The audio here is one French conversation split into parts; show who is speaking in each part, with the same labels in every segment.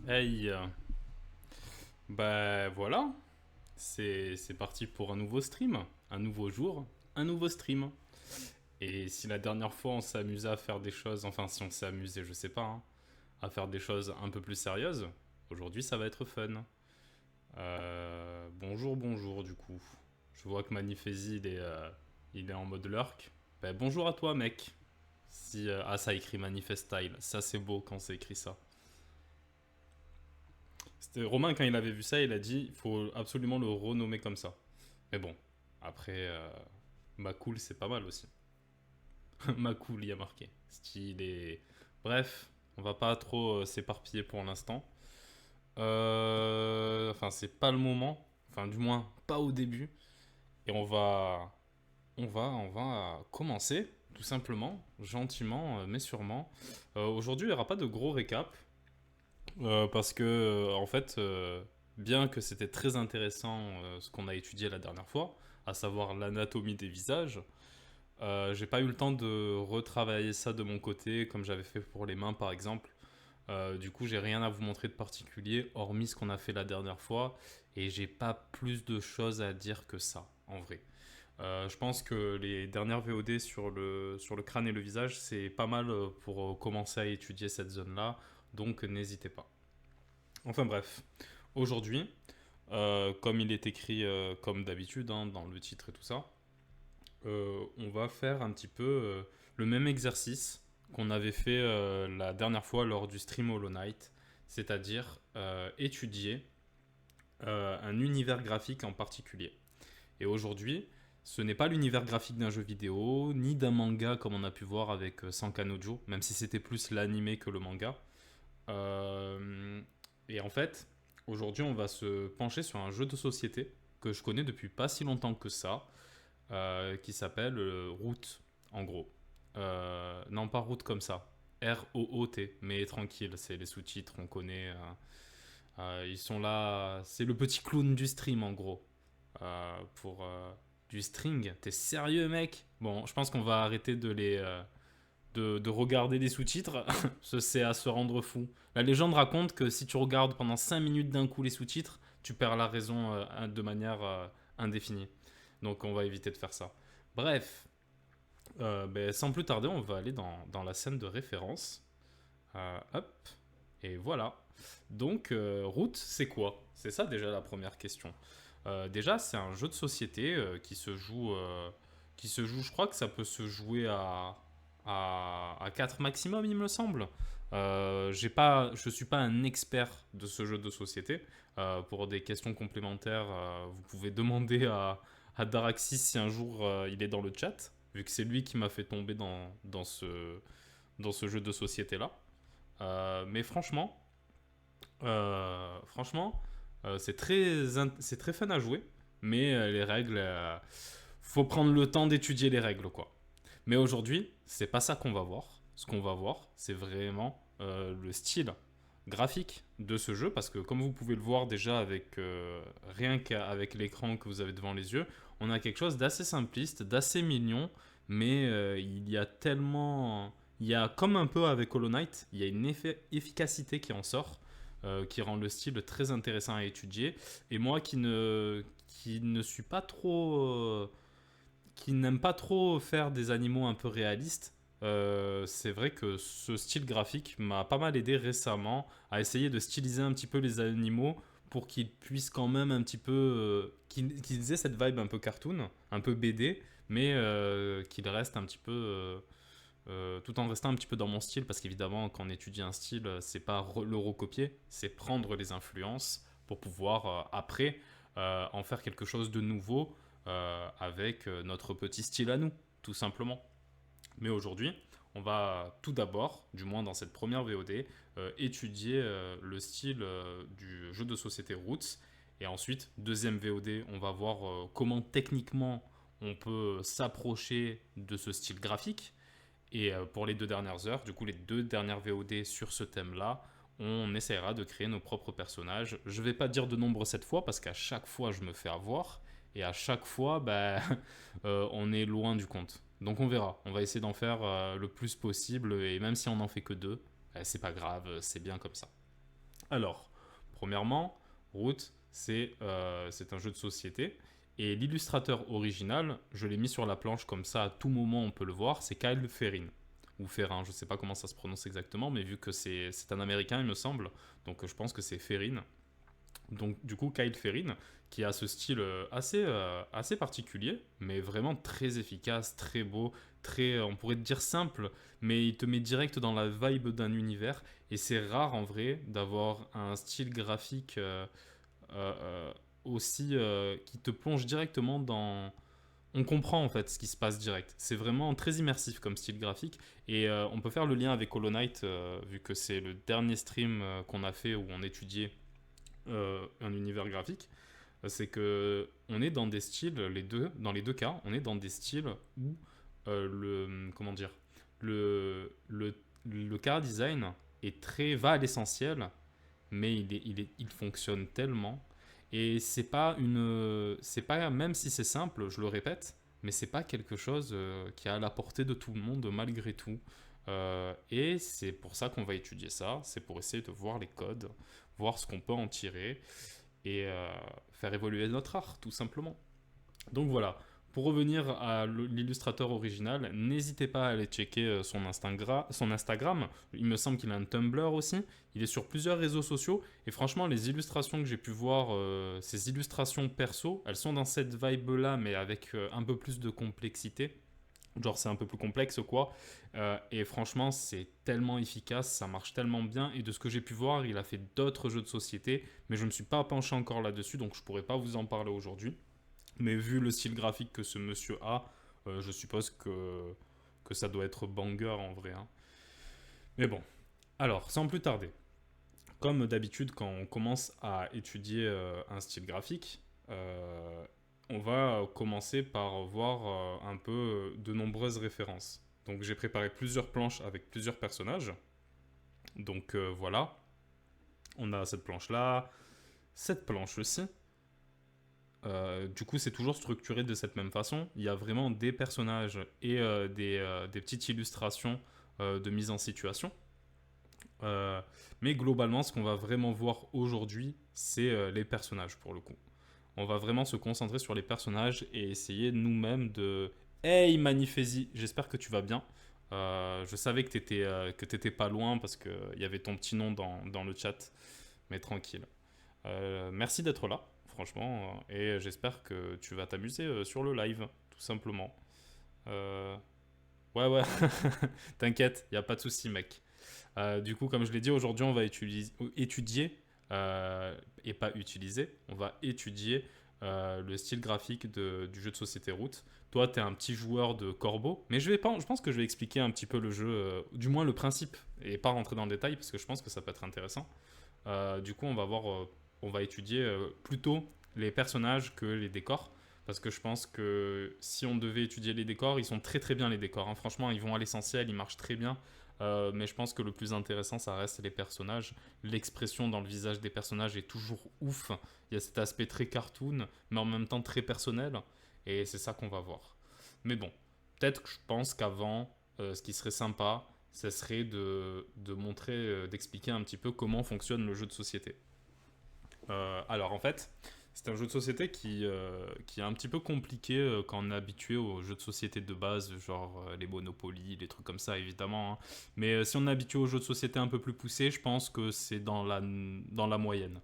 Speaker 1: Hey, bah voilà, c'est parti pour un nouveau stream, un nouveau jour, un nouveau stream. Et si la dernière fois on s'est amusé à faire des choses, enfin si on s'est amusé, je sais pas, hein, à faire des choses un peu plus sérieuses, aujourd'hui ça va être fun. Bonjour, bonjour du coup. Je vois que Manifesi il est en mode lurk. Bah, bonjour à toi mec. Si, ah ça écrit Manifest Style, ça c'est beau quand c'est écrit ça. C'était Romain quand il avait vu ça, il a dit il faut absolument le renommer comme ça. Mais bon, après, Macool c'est pas mal aussi. Macool il y a marqué. Style et. Bref, on va pas trop s'éparpiller pour l'instant. Enfin, c'est pas le moment. Enfin, du moins, pas au début. Et on va commencer, tout simplement, gentiment, mais sûrement. Aujourd'hui, il n'y aura pas de gros récap. Parce que, en fait, bien que c'était très intéressant ce qu'on a étudié la dernière fois, à savoir l'anatomie des visages, j'ai pas eu le temps de retravailler ça de mon côté, comme j'avais fait pour les mains par exemple. Du coup, j'ai rien à vous montrer de particulier, hormis ce qu'on a fait la dernière fois, et j'ai pas plus de choses à dire que ça, en vrai. Je pense que les dernières VOD sur le crâne et le visage, c'est pas mal pour commencer à étudier cette zone-là, donc n'hésitez pas. Enfin bref, aujourd'hui, comme il est écrit comme d'habitude hein, dans le titre et tout ça, on va faire un petit peu le même exercice qu'on avait fait la dernière fois lors du stream Hollow Knight, c'est-à-dire étudier un univers graphique en particulier. Et aujourd'hui, ce n'est pas l'univers graphique d'un jeu vidéo, ni d'un manga comme on a pu voir avec Sankanojo, même si c'était plus l'animé que le manga. Euh, et en fait, aujourd'hui, on va se pencher sur un jeu de société que je connais depuis pas si longtemps que ça, qui s'appelle Root, en gros. Non, pas Root comme ça. R-O-O-T, mais tranquille, c'est les sous-titres, on connaît. Ils sont là, c'est le petit clown du stream, en gros. Pour du string. T'es sérieux, mec? Bon, je pense qu'on va arrêter de regarder les sous-titres, c'est à se rendre fou. La légende raconte que si tu regardes pendant 5 minutes d'un coup les sous-titres, tu perds la raison de manière indéfinie. Donc on va éviter de faire ça. Bref, ben, sans plus tarder, on va aller dans la scène de référence. Hop, et voilà. Donc, Route, c'est quoi? C'est ça déjà la première question. Déjà, c'est un jeu de société qui se joue, je crois que ça peut se jouer à 4 maximum, il me semble. Je suis pas un expert de ce jeu de société. Pour des questions complémentaires, vous pouvez demander à Daraxis si un jour il est dans le chat, vu que c'est lui qui m'a fait tomber dans ce jeu de société-là. Mais franchement, c'est très fun à jouer, mais les règles, faut prendre le temps d'étudier les règles, quoi. Mais aujourd'hui, c'est pas ça qu'on va voir. Ce qu'on va voir, c'est vraiment le style graphique de ce jeu, parce que comme vous pouvez le voir déjà avec rien qu'avec l'écran que vous avez devant les yeux, on a quelque chose d'assez simpliste, d'assez mignon, mais il y a tellement, il y a comme un peu avec Hollow Knight, il y a une efficacité qui en sort, qui rend le style très intéressant à étudier. Et moi qui ne suis pas trop qui n'aime pas trop faire des animaux un peu réalistes, c'est vrai que ce style graphique m'a pas mal aidé récemment à essayer de styliser un petit peu les animaux pour qu'ils puissent quand même un petit peu qu'ils aient cette vibe un peu cartoon, un peu BD, mais qu'ils restent un petit peu tout en restant un petit peu dans mon style, parce qu'évidemment quand on étudie un style, c'est pas le recopier, c'est prendre les influences pour pouvoir après en faire quelque chose de nouveau avec notre petit style à nous, tout simplement. Mais aujourd'hui, on va tout d'abord, du moins dans cette première VOD, étudier le style du jeu de société Roots. Et ensuite, deuxième VOD, on va voir comment techniquement on peut s'approcher de ce style graphique. Et pour les 2 dernières heures, du coup les 2 dernières VOD sur ce thème-là, on essaiera de créer nos propres personnages. Je vais pas dire de nombre cette fois parce qu'à chaque fois je me fais avoir et à chaque fois bah, on est loin du compte. Donc on verra. On va essayer d'en faire le plus possible et même si on n'en fait que deux, c'est pas grave, c'est bien comme ça. Alors, premièrement, Root, c'est un jeu de société. Et l'illustrateur original, je l'ai mis sur la planche comme ça, à tout moment on peut le voir, c'est Kyle Ferrin. Ou Ferrin, je ne sais pas comment ça se prononce exactement, mais vu que c'est un américain, il me semble, donc je pense que c'est Ferrin. Donc du coup, Kyle Ferrin, qui a ce style assez particulier, mais vraiment très efficace, très beau, on pourrait dire simple, mais il te met direct dans la vibe d'un univers. Et c'est rare en vrai d'avoir un style graphique euh, euh, aussi qui te plonge directement dans... On comprend en fait ce qui se passe direct. C'est vraiment très immersif comme style graphique. Et on peut faire le lien avec Hollow Knight, vu que c'est le dernier stream qu'on a fait où on étudiait un univers graphique, c'est que on est dans des styles, dans les deux cas, on est dans des styles où comment dire, le car design va à l'essentiel, mais il fonctionne tellement. Et c'est pas, même si c'est simple, je le répète, mais c'est pas quelque chose qui est à la portée de tout le monde malgré tout. Et c'est pour ça qu'on va étudier ça, c'est pour essayer de voir les codes, voir ce qu'on peut en tirer et faire évoluer notre art, tout simplement. Donc voilà, pour revenir à l'illustrateur original, n'hésitez pas à aller checker son Instagram. Il me semble qu'il a un Tumblr aussi. Il est sur plusieurs réseaux sociaux. Et franchement, les illustrations que j'ai pu voir, ces illustrations perso, elles sont dans cette vibe-là, mais avec un peu plus de complexité. Genre, c'est un peu plus complexe, quoi. Et franchement, c'est tellement efficace, ça marche tellement bien. Et de ce que j'ai pu voir, il a fait d'autres jeux de société, mais je ne me suis pas penché encore là-dessus, donc je pourrais pas vous en parler aujourd'hui. Mais vu le style graphique que ce monsieur a, je suppose que ça doit être banger en vrai, hein. Mais bon, alors, sans plus tarder, comme d'habitude, quand on commence à étudier un style graphique, on va commencer par voir un peu de nombreuses références. Donc j'ai préparé plusieurs planches avec plusieurs personnages. Donc voilà, on a cette planche-là, cette planche-ci. Du coup, c'est toujours structuré de cette même façon. Il y a vraiment des personnages et des petites illustrations de mise en situation. Mais globalement, ce qu'on va vraiment voir aujourd'hui, c'est les personnages pour le coup. On va vraiment se concentrer sur les personnages et essayer nous-mêmes de... Hey Manifesi, j'espère que tu vas bien. Je savais que t'étais pas loin parce qu'il y avait ton petit nom dans le chat, mais tranquille. Merci d'être là, franchement, et j'espère que tu vas t'amuser sur le live, tout simplement. Euh, Ouais, ouais, t'inquiète, y a pas de souci, mec. Du coup, comme je l'ai dit, aujourd'hui, on va étudier, et pas utiliser, on va étudier le style graphique du jeu de société Root. Toi, t'es un petit joueur de corbeau, mais je pense que je vais expliquer un petit peu le jeu, du moins le principe, et pas rentrer dans le détail, parce que je pense que ça peut être intéressant. Du coup, on va étudier plutôt les personnages que les décors. Parce que je pense que si on devait étudier les décors, ils sont très très bien les décors, hein. Franchement, ils vont à l'essentiel, ils marchent très bien. Mais je pense que le plus intéressant, ça reste les personnages. L'expression dans le visage des personnages est toujours ouf. Il y a cet aspect très cartoon, mais en même temps très personnel. Et c'est ça qu'on va voir. Mais bon, peut-être que je pense qu'avant, ce qui serait sympa, ce serait de montrer, d'expliquer un petit peu comment fonctionne le jeu de société. Alors en fait, c'est un jeu de société qui est un petit peu compliqué quand on est habitué aux jeux de société de base, genre les Monopoly, les trucs comme ça évidemment, hein. Mais si on est habitué aux jeux de société un peu plus poussés, je pense que c'est dans la moyenne.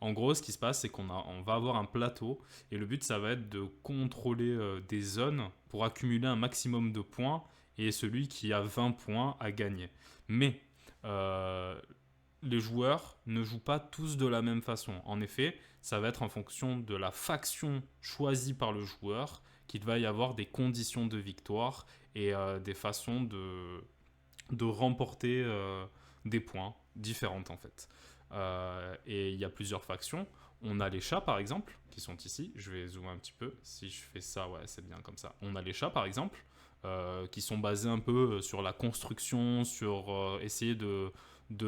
Speaker 1: En gros, ce qui se passe, c'est on va avoir un plateau et le but, ça va être de contrôler des zones pour accumuler un maximum de points et celui qui a 20 points a gagné. Mais euh, les joueurs ne jouent pas tous de la même façon. En effet, ça va être en fonction de la faction choisie par le joueur qu'il va y avoir des conditions de victoire et des façons de remporter des points différentes en fait. Et il y a plusieurs factions. On a les chats par exemple, qui sont ici. Je vais zoomer un petit peu. Si je fais ça, ouais, c'est bien comme ça. On a les chats par exemple, qui sont basés un peu sur la construction, sur essayer de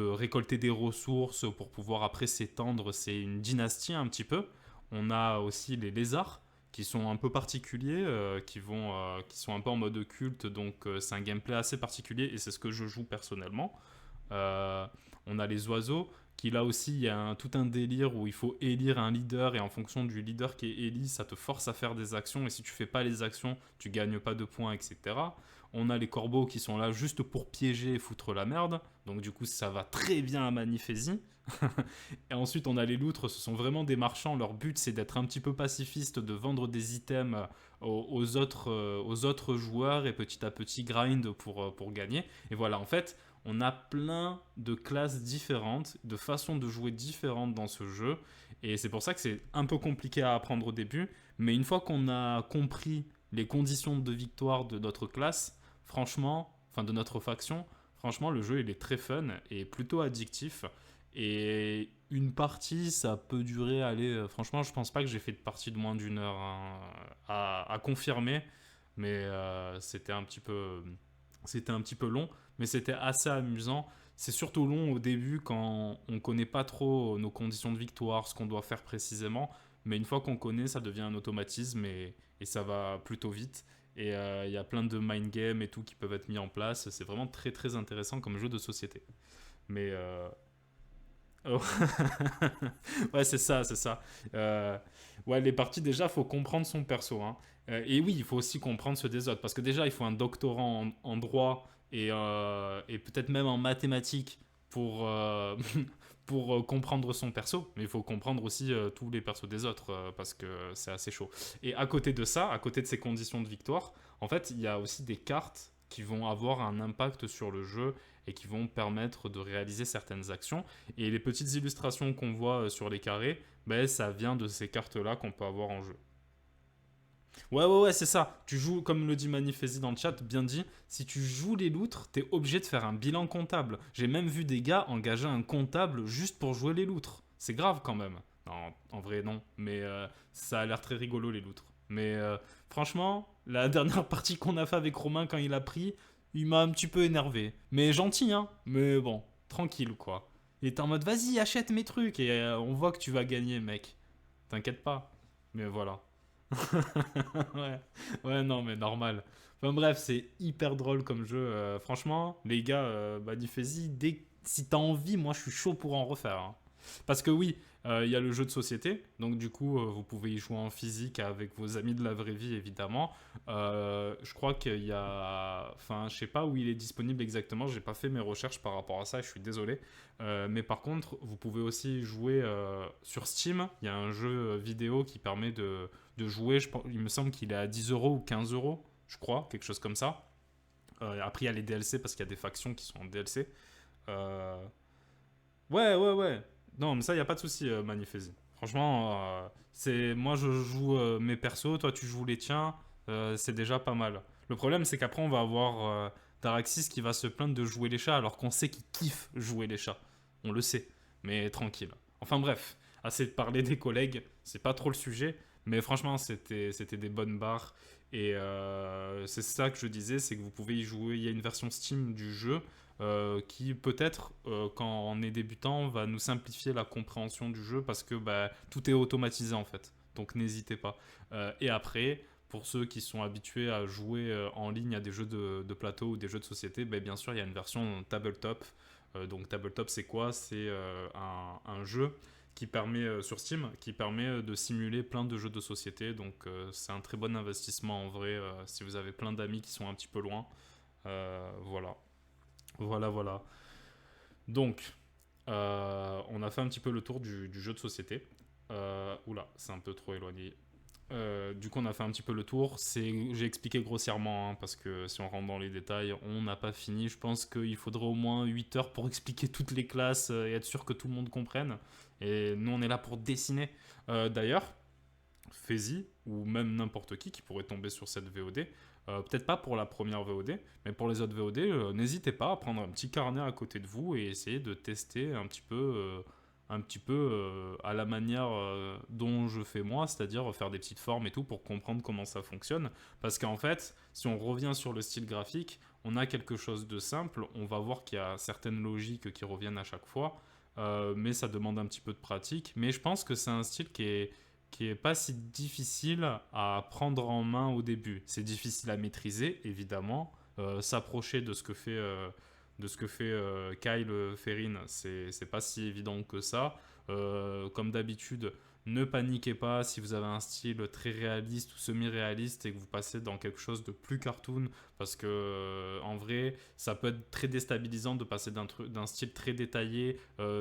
Speaker 1: récolter des ressources pour pouvoir après s'étendre. C'est une dynastie un petit peu. On a aussi les lézards qui sont un peu particuliers, qui sont un peu en mode culte, donc c'est un gameplay assez particulier et c'est ce que je joue personnellement. Euh, on a les oiseaux qui là aussi, il y a tout un délire où il faut élire un leader et en fonction du leader qui est élu, ça te force à faire des actions et si tu fais pas les actions, tu gagnes pas de points, etc. On a les corbeaux qui sont là juste pour piéger et foutre la merde, donc du coup ça va très bien à Magnifiesi. Et ensuite on a les loutres, ce sont vraiment des marchands, leur but c'est d'être un petit peu pacifiste, de vendre des items aux autres joueurs et petit à petit grind pour gagner. Et voilà, en fait, on a plein de classes différentes, de façons de jouer différentes dans ce jeu. Et c'est pour ça que c'est un peu compliqué à apprendre au début. Mais une fois qu'on a compris les conditions de victoire de notre classe, franchement, enfin de notre faction, franchement, le jeu il est très fun et plutôt addictif. Et une partie, ça peut durer, allez, franchement, je pense pas que j'ai fait de partie de moins d'une heure hein, à confirmer, mais c'était un petit peu long, mais c'était assez amusant. C'est surtout long au début quand on connaît pas trop nos conditions de victoire, ce qu'on doit faire précisément, mais une fois qu'on connaît, ça devient un automatisme et ça va plutôt vite. Et il y a plein de mind games et tout qui peuvent être mis en place. C'est vraiment très très intéressant comme jeu de société. Mais oh. Ouais, c'est ça, c'est ça. Euh, ouais, les parties, déjà, faut comprendre son perso. Hein. Et oui, il faut aussi comprendre ceux des autres. Parce que déjà, il faut un doctorant en droit et peut-être même en mathématiques pour comprendre son perso. Mais il faut comprendre aussi tous les persos des autres parce que c'est assez chaud. Et à côté de ça, à côté de ces conditions de victoire, en fait, il y a aussi des cartes qui vont avoir un impact sur le jeu et qui vont permettre de réaliser certaines actions. Et les petites illustrations qu'on voit sur les carrés, ben, ça vient de ces cartes-là qu'on peut avoir en jeu. Ouais, c'est ça. Tu joues, comme le dit Manifesti dans le chat, bien dit, si tu joues les loutres, t'es obligé de faire un bilan comptable. J'ai même vu des gars engager un comptable juste pour jouer les loutres. C'est grave quand même. Non, en vrai, non. Mais ça a l'air très rigolo, les loutres. Mais franchement, la dernière partie qu'on a fait avec Romain quand il a pris, il m'a un petit peu énervé. Mais gentil, hein. Mais bon, tranquille, quoi. Il était en mode, vas-y, achète mes trucs. Et on voit que tu vas gagner, mec. T'inquiète pas. Mais voilà. Ouais, ouais, non, mais normal. Enfin bref, c'est hyper drôle comme jeu. Franchement, les gars, bah, fais-y. Si t'as envie, moi je suis chaud pour en refaire. Hein. Parce que oui, il y a le jeu de société. Donc du coup, vous pouvez y jouer en physique avec vos amis de la vraie vie, évidemment. Je crois qu'il y a... Enfin, je sais pas où il est disponible exactement. J'ai pas fait mes recherches par rapport à ça, je suis désolé. Mais par contre, vous pouvez aussi jouer sur Steam. Il y a un jeu vidéo qui permet de jouer. Il me semble qu'il est à 10 euros ou 15 euros, je crois, quelque chose comme ça. Après, il y a les DLC parce qu'il y a des factions qui sont en DLC. Euh, ouais. Non, mais ça, il n'y a pas de souci, Manifesti. Franchement, moi, je joue mes persos, toi, tu joues les tiens. C'est déjà pas mal. Le problème, c'est qu'après, on va avoir Daraxis qui va se plaindre de jouer les chats alors qu'on sait qu'il kiffe jouer les chats. On le sait, mais tranquille. Enfin bref, assez de parler des collègues, c'est pas trop le sujet. Mais franchement, c'était des bonnes barres. Et c'est ça que je disais, c'est que vous pouvez y jouer. Il y a une version Steam du jeu qui peut-être, quand on est débutant, va nous simplifier la compréhension du jeu parce que bah, tout est automatisé en fait. Donc n'hésitez pas. Et après, pour ceux qui sont habitués à jouer en ligne à des jeux de plateau ou des jeux de société, bah, bien sûr, il y a une version tabletop. Donc tabletop, c'est quoi? C'est un jeu qui permet sur Steam, qui permet de simuler plein de jeux de société. Donc c'est un très bon investissement en vrai si vous avez plein d'amis qui sont un petit peu loin. Voilà. Voilà. Donc, on a fait un petit peu le tour du jeu de société. Oula, c'est un peu trop éloigné. Du coup, on a fait un petit peu le tour. J'ai expliqué grossièrement, hein, parce que si on rentre dans les détails, on n'a pas fini. Je pense qu'il faudrait au moins 8 heures pour expliquer toutes les classes et être sûr que tout le monde comprenne. Et nous, on est là pour dessiner. D'ailleurs, Faizy, ou même n'importe qui pourrait tomber sur cette VOD, peut-être pas pour la première VOD, mais pour les autres VOD, n'hésitez pas à prendre un petit carnet à côté de vous et essayer de tester un petit peu à la manière dont je fais moi, c'est-à-dire faire des petites formes et tout pour comprendre comment ça fonctionne. Parce qu'en fait, si on revient sur le style graphique, on a quelque chose de simple, on va voir qu'il y a certaines logiques qui reviennent à chaque fois, mais ça demande un petit peu de pratique. Mais je pense que c'est un style qui est pas si difficile à prendre en main au début. C'est difficile à maîtriser, évidemment, s'approcher de ce que fait de ce que fait Kyle Ferrin, c'est pas si évident que ça. Comme d'habitude, ne paniquez pas si vous avez un style très réaliste ou semi-réaliste et que vous passez dans quelque chose de plus cartoon, parce que en vrai, ça peut être très déstabilisant de passer d'un style très détaillé,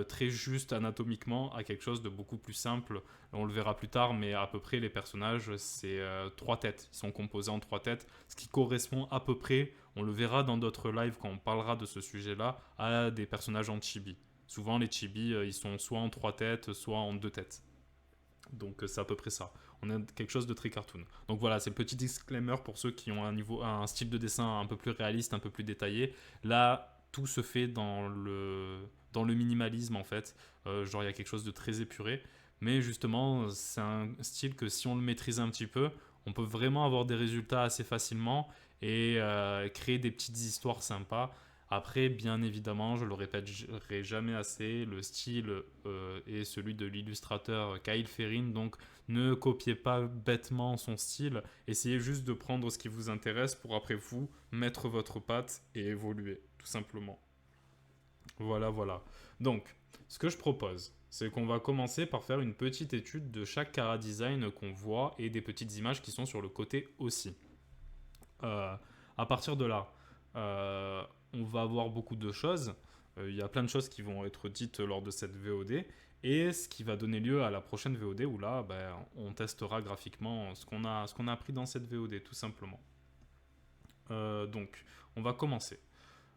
Speaker 1: très juste anatomiquement, à quelque chose de beaucoup plus simple. On le verra plus tard, mais à peu près les personnages, c'est trois têtes. Ils sont composés en trois têtes, ce qui correspond à peu près, on le verra dans d'autres lives quand on parlera de ce sujet-là, à des personnages en chibi. Souvent, les chibis, ils sont soit en trois têtes, soit en deux têtes. Donc c'est à peu près ça. On a quelque chose de très cartoon. Donc voilà, c'est le petit disclaimer pour ceux qui ont un style de dessin un peu plus réaliste, un peu plus détaillé. Là, tout se fait dans le minimalisme en fait. Genre il y a quelque chose de très épuré. Mais justement, c'est un style que si on le maîtrise un petit peu, on peut vraiment avoir des résultats assez facilement et créer des petites histoires sympas. Après, bien évidemment, je le répéterai jamais assez, le style est celui de l'illustrateur Kyle Ferrin, donc ne copiez pas bêtement son style, essayez juste de prendre ce qui vous intéresse pour après vous mettre votre patte et évoluer, tout simplement. Voilà, voilà. Donc, ce que je propose, c'est qu'on va commencer par faire une petite étude de chaque chara design qu'on voit et des petites images qui sont sur le côté aussi. Euh, à partir de là, euh, on va avoir beaucoup de choses. Il y a plein de choses qui vont être dites lors de cette VOD. Et ce qui va donner lieu à la prochaine VOD où là, ben, on testera graphiquement ce qu'on a appris dans cette VOD, tout simplement. Donc, on va commencer.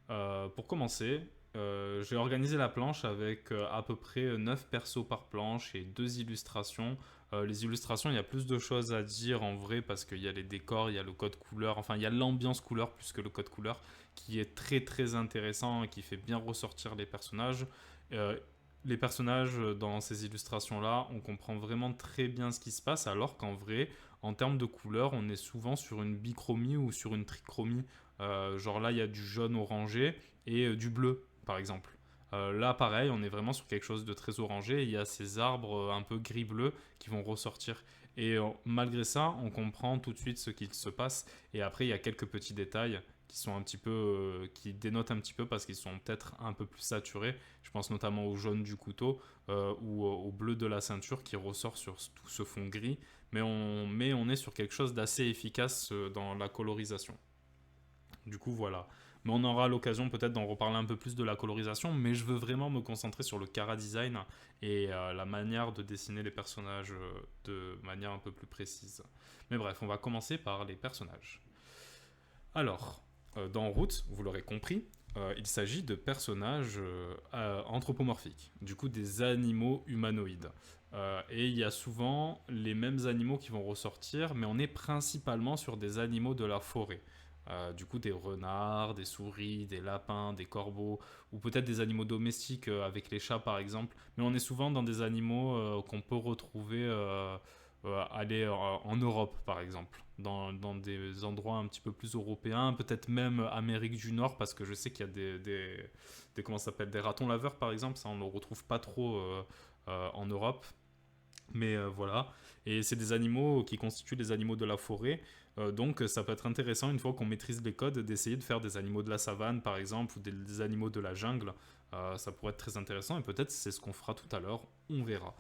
Speaker 1: Pour commencer, j'ai organisé la planche avec à peu près 9 persos par planche et 2 illustrations. Les illustrations, il y a plus de choses à dire en vrai parce qu'il y a les décors, il y a le code couleur, enfin il y a l'ambiance couleur plus que le code couleur qui est très très intéressant et qui fait bien ressortir Euh, les personnages dans ces illustrations-là, on comprend vraiment très bien ce qui se passe alors qu'en vrai, en termes de couleur, on est souvent sur une bichromie ou sur une trichromie. Genre là, il y a du jaune orangé et du bleu, par exemple. Là, pareil, on est vraiment sur quelque chose de très orangé. Il y a ces arbres un peu gris-bleu qui vont ressortir. Et malgré ça, on comprend tout de suite ce qu'il se passe. Et après, il y a quelques petits détails qui sont un petit peu, qui dénotent un petit peu parce qu'ils sont peut-être un peu plus saturés. Je pense notamment au jaune du couteau ou au bleu de la ceinture qui ressort sur tout ce fond gris. Mais on est sur quelque chose d'assez efficace dans la colorisation. Du coup, voilà. Mais on aura l'occasion peut-être d'en reparler un peu plus de la colorisation, mais je veux vraiment me concentrer sur le chara design et la manière de dessiner les personnages de manière un peu plus précise. Mais bref, on va commencer par les personnages. Alors, dans Route, vous l'aurez compris, il s'agit de personnages anthropomorphiques, du coup des animaux humanoïdes. Et il y a souvent les mêmes animaux qui vont ressortir, mais on est principalement sur des animaux de la forêt. Du coup, des renards, des souris, des lapins, des corbeaux, ou peut-être des animaux domestiques avec les chats par exemple. Mais on est souvent dans des animaux qu'on peut retrouver aller en Europe par exemple, dans des endroits un petit peu plus européens, peut-être même Amérique du Nord, parce que je sais qu'il y a comment ça s'appelle, des ratons laveurs par exemple, ça on ne le retrouve pas trop en Europe. Mais voilà, et c'est des animaux qui constituent des animaux de la forêt, donc ça peut être intéressant une fois qu'on maîtrise les codes d'essayer de faire des animaux de la savane par exemple ou des animaux de la jungle. Ça pourrait être très intéressant et peut-être c'est ce qu'on fera tout à l'heure, on verra.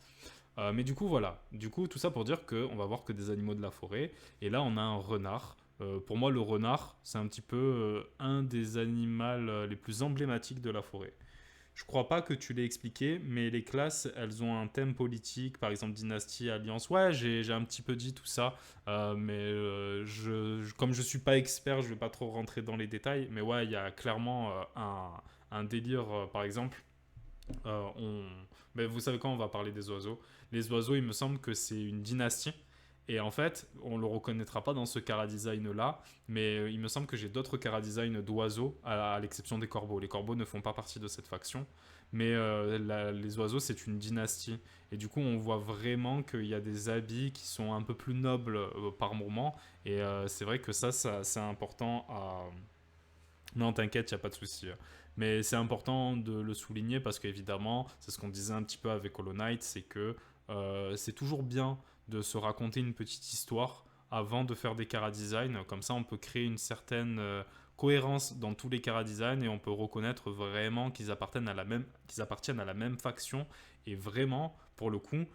Speaker 1: Mais du coup voilà, du coup tout ça pour dire qu'on va voir que des animaux de la forêt, et là on a un renard. Pour moi le renard c'est un petit peu un des animaux les plus emblématiques de la forêt. Je crois pas que tu l'aies expliqué, mais les classes, elles ont un thème politique, par exemple dynastie, alliance. Ouais, j'ai un petit peu dit tout ça, mais comme je suis pas expert, je vais pas trop rentrer dans les détails. Mais ouais, il y a clairement un délire, par exemple. euh, on... Mais vous savez quand on va parler des oiseaux. Les oiseaux, il me semble que c'est une dynastie. Et en fait, on le reconnaîtra pas dans ce chara design là, mais il me semble que j'ai d'autres chara design d'oiseaux, à l'exception des corbeaux. Les corbeaux ne font pas partie de cette faction, mais les oiseaux c'est une dynastie. Et du coup, on voit vraiment qu'il y a des habits qui sont un peu plus nobles par moment, et c'est vrai que ça c'est important à. Non, t'inquiète, il n'y a pas de souci. Mais c'est important de le souligner parce qu'évidemment, c'est ce qu'on disait un petit peu avec Hollow Knight, c'est que c'est toujours bien de se raconter une petite histoire avant de faire des chara design. Comme ça, on peut créer une certaine cohérence dans tous les chara-design et on peut reconnaître vraiment qu'ils appartiennent à la même faction. Et vraiment, pour le coup,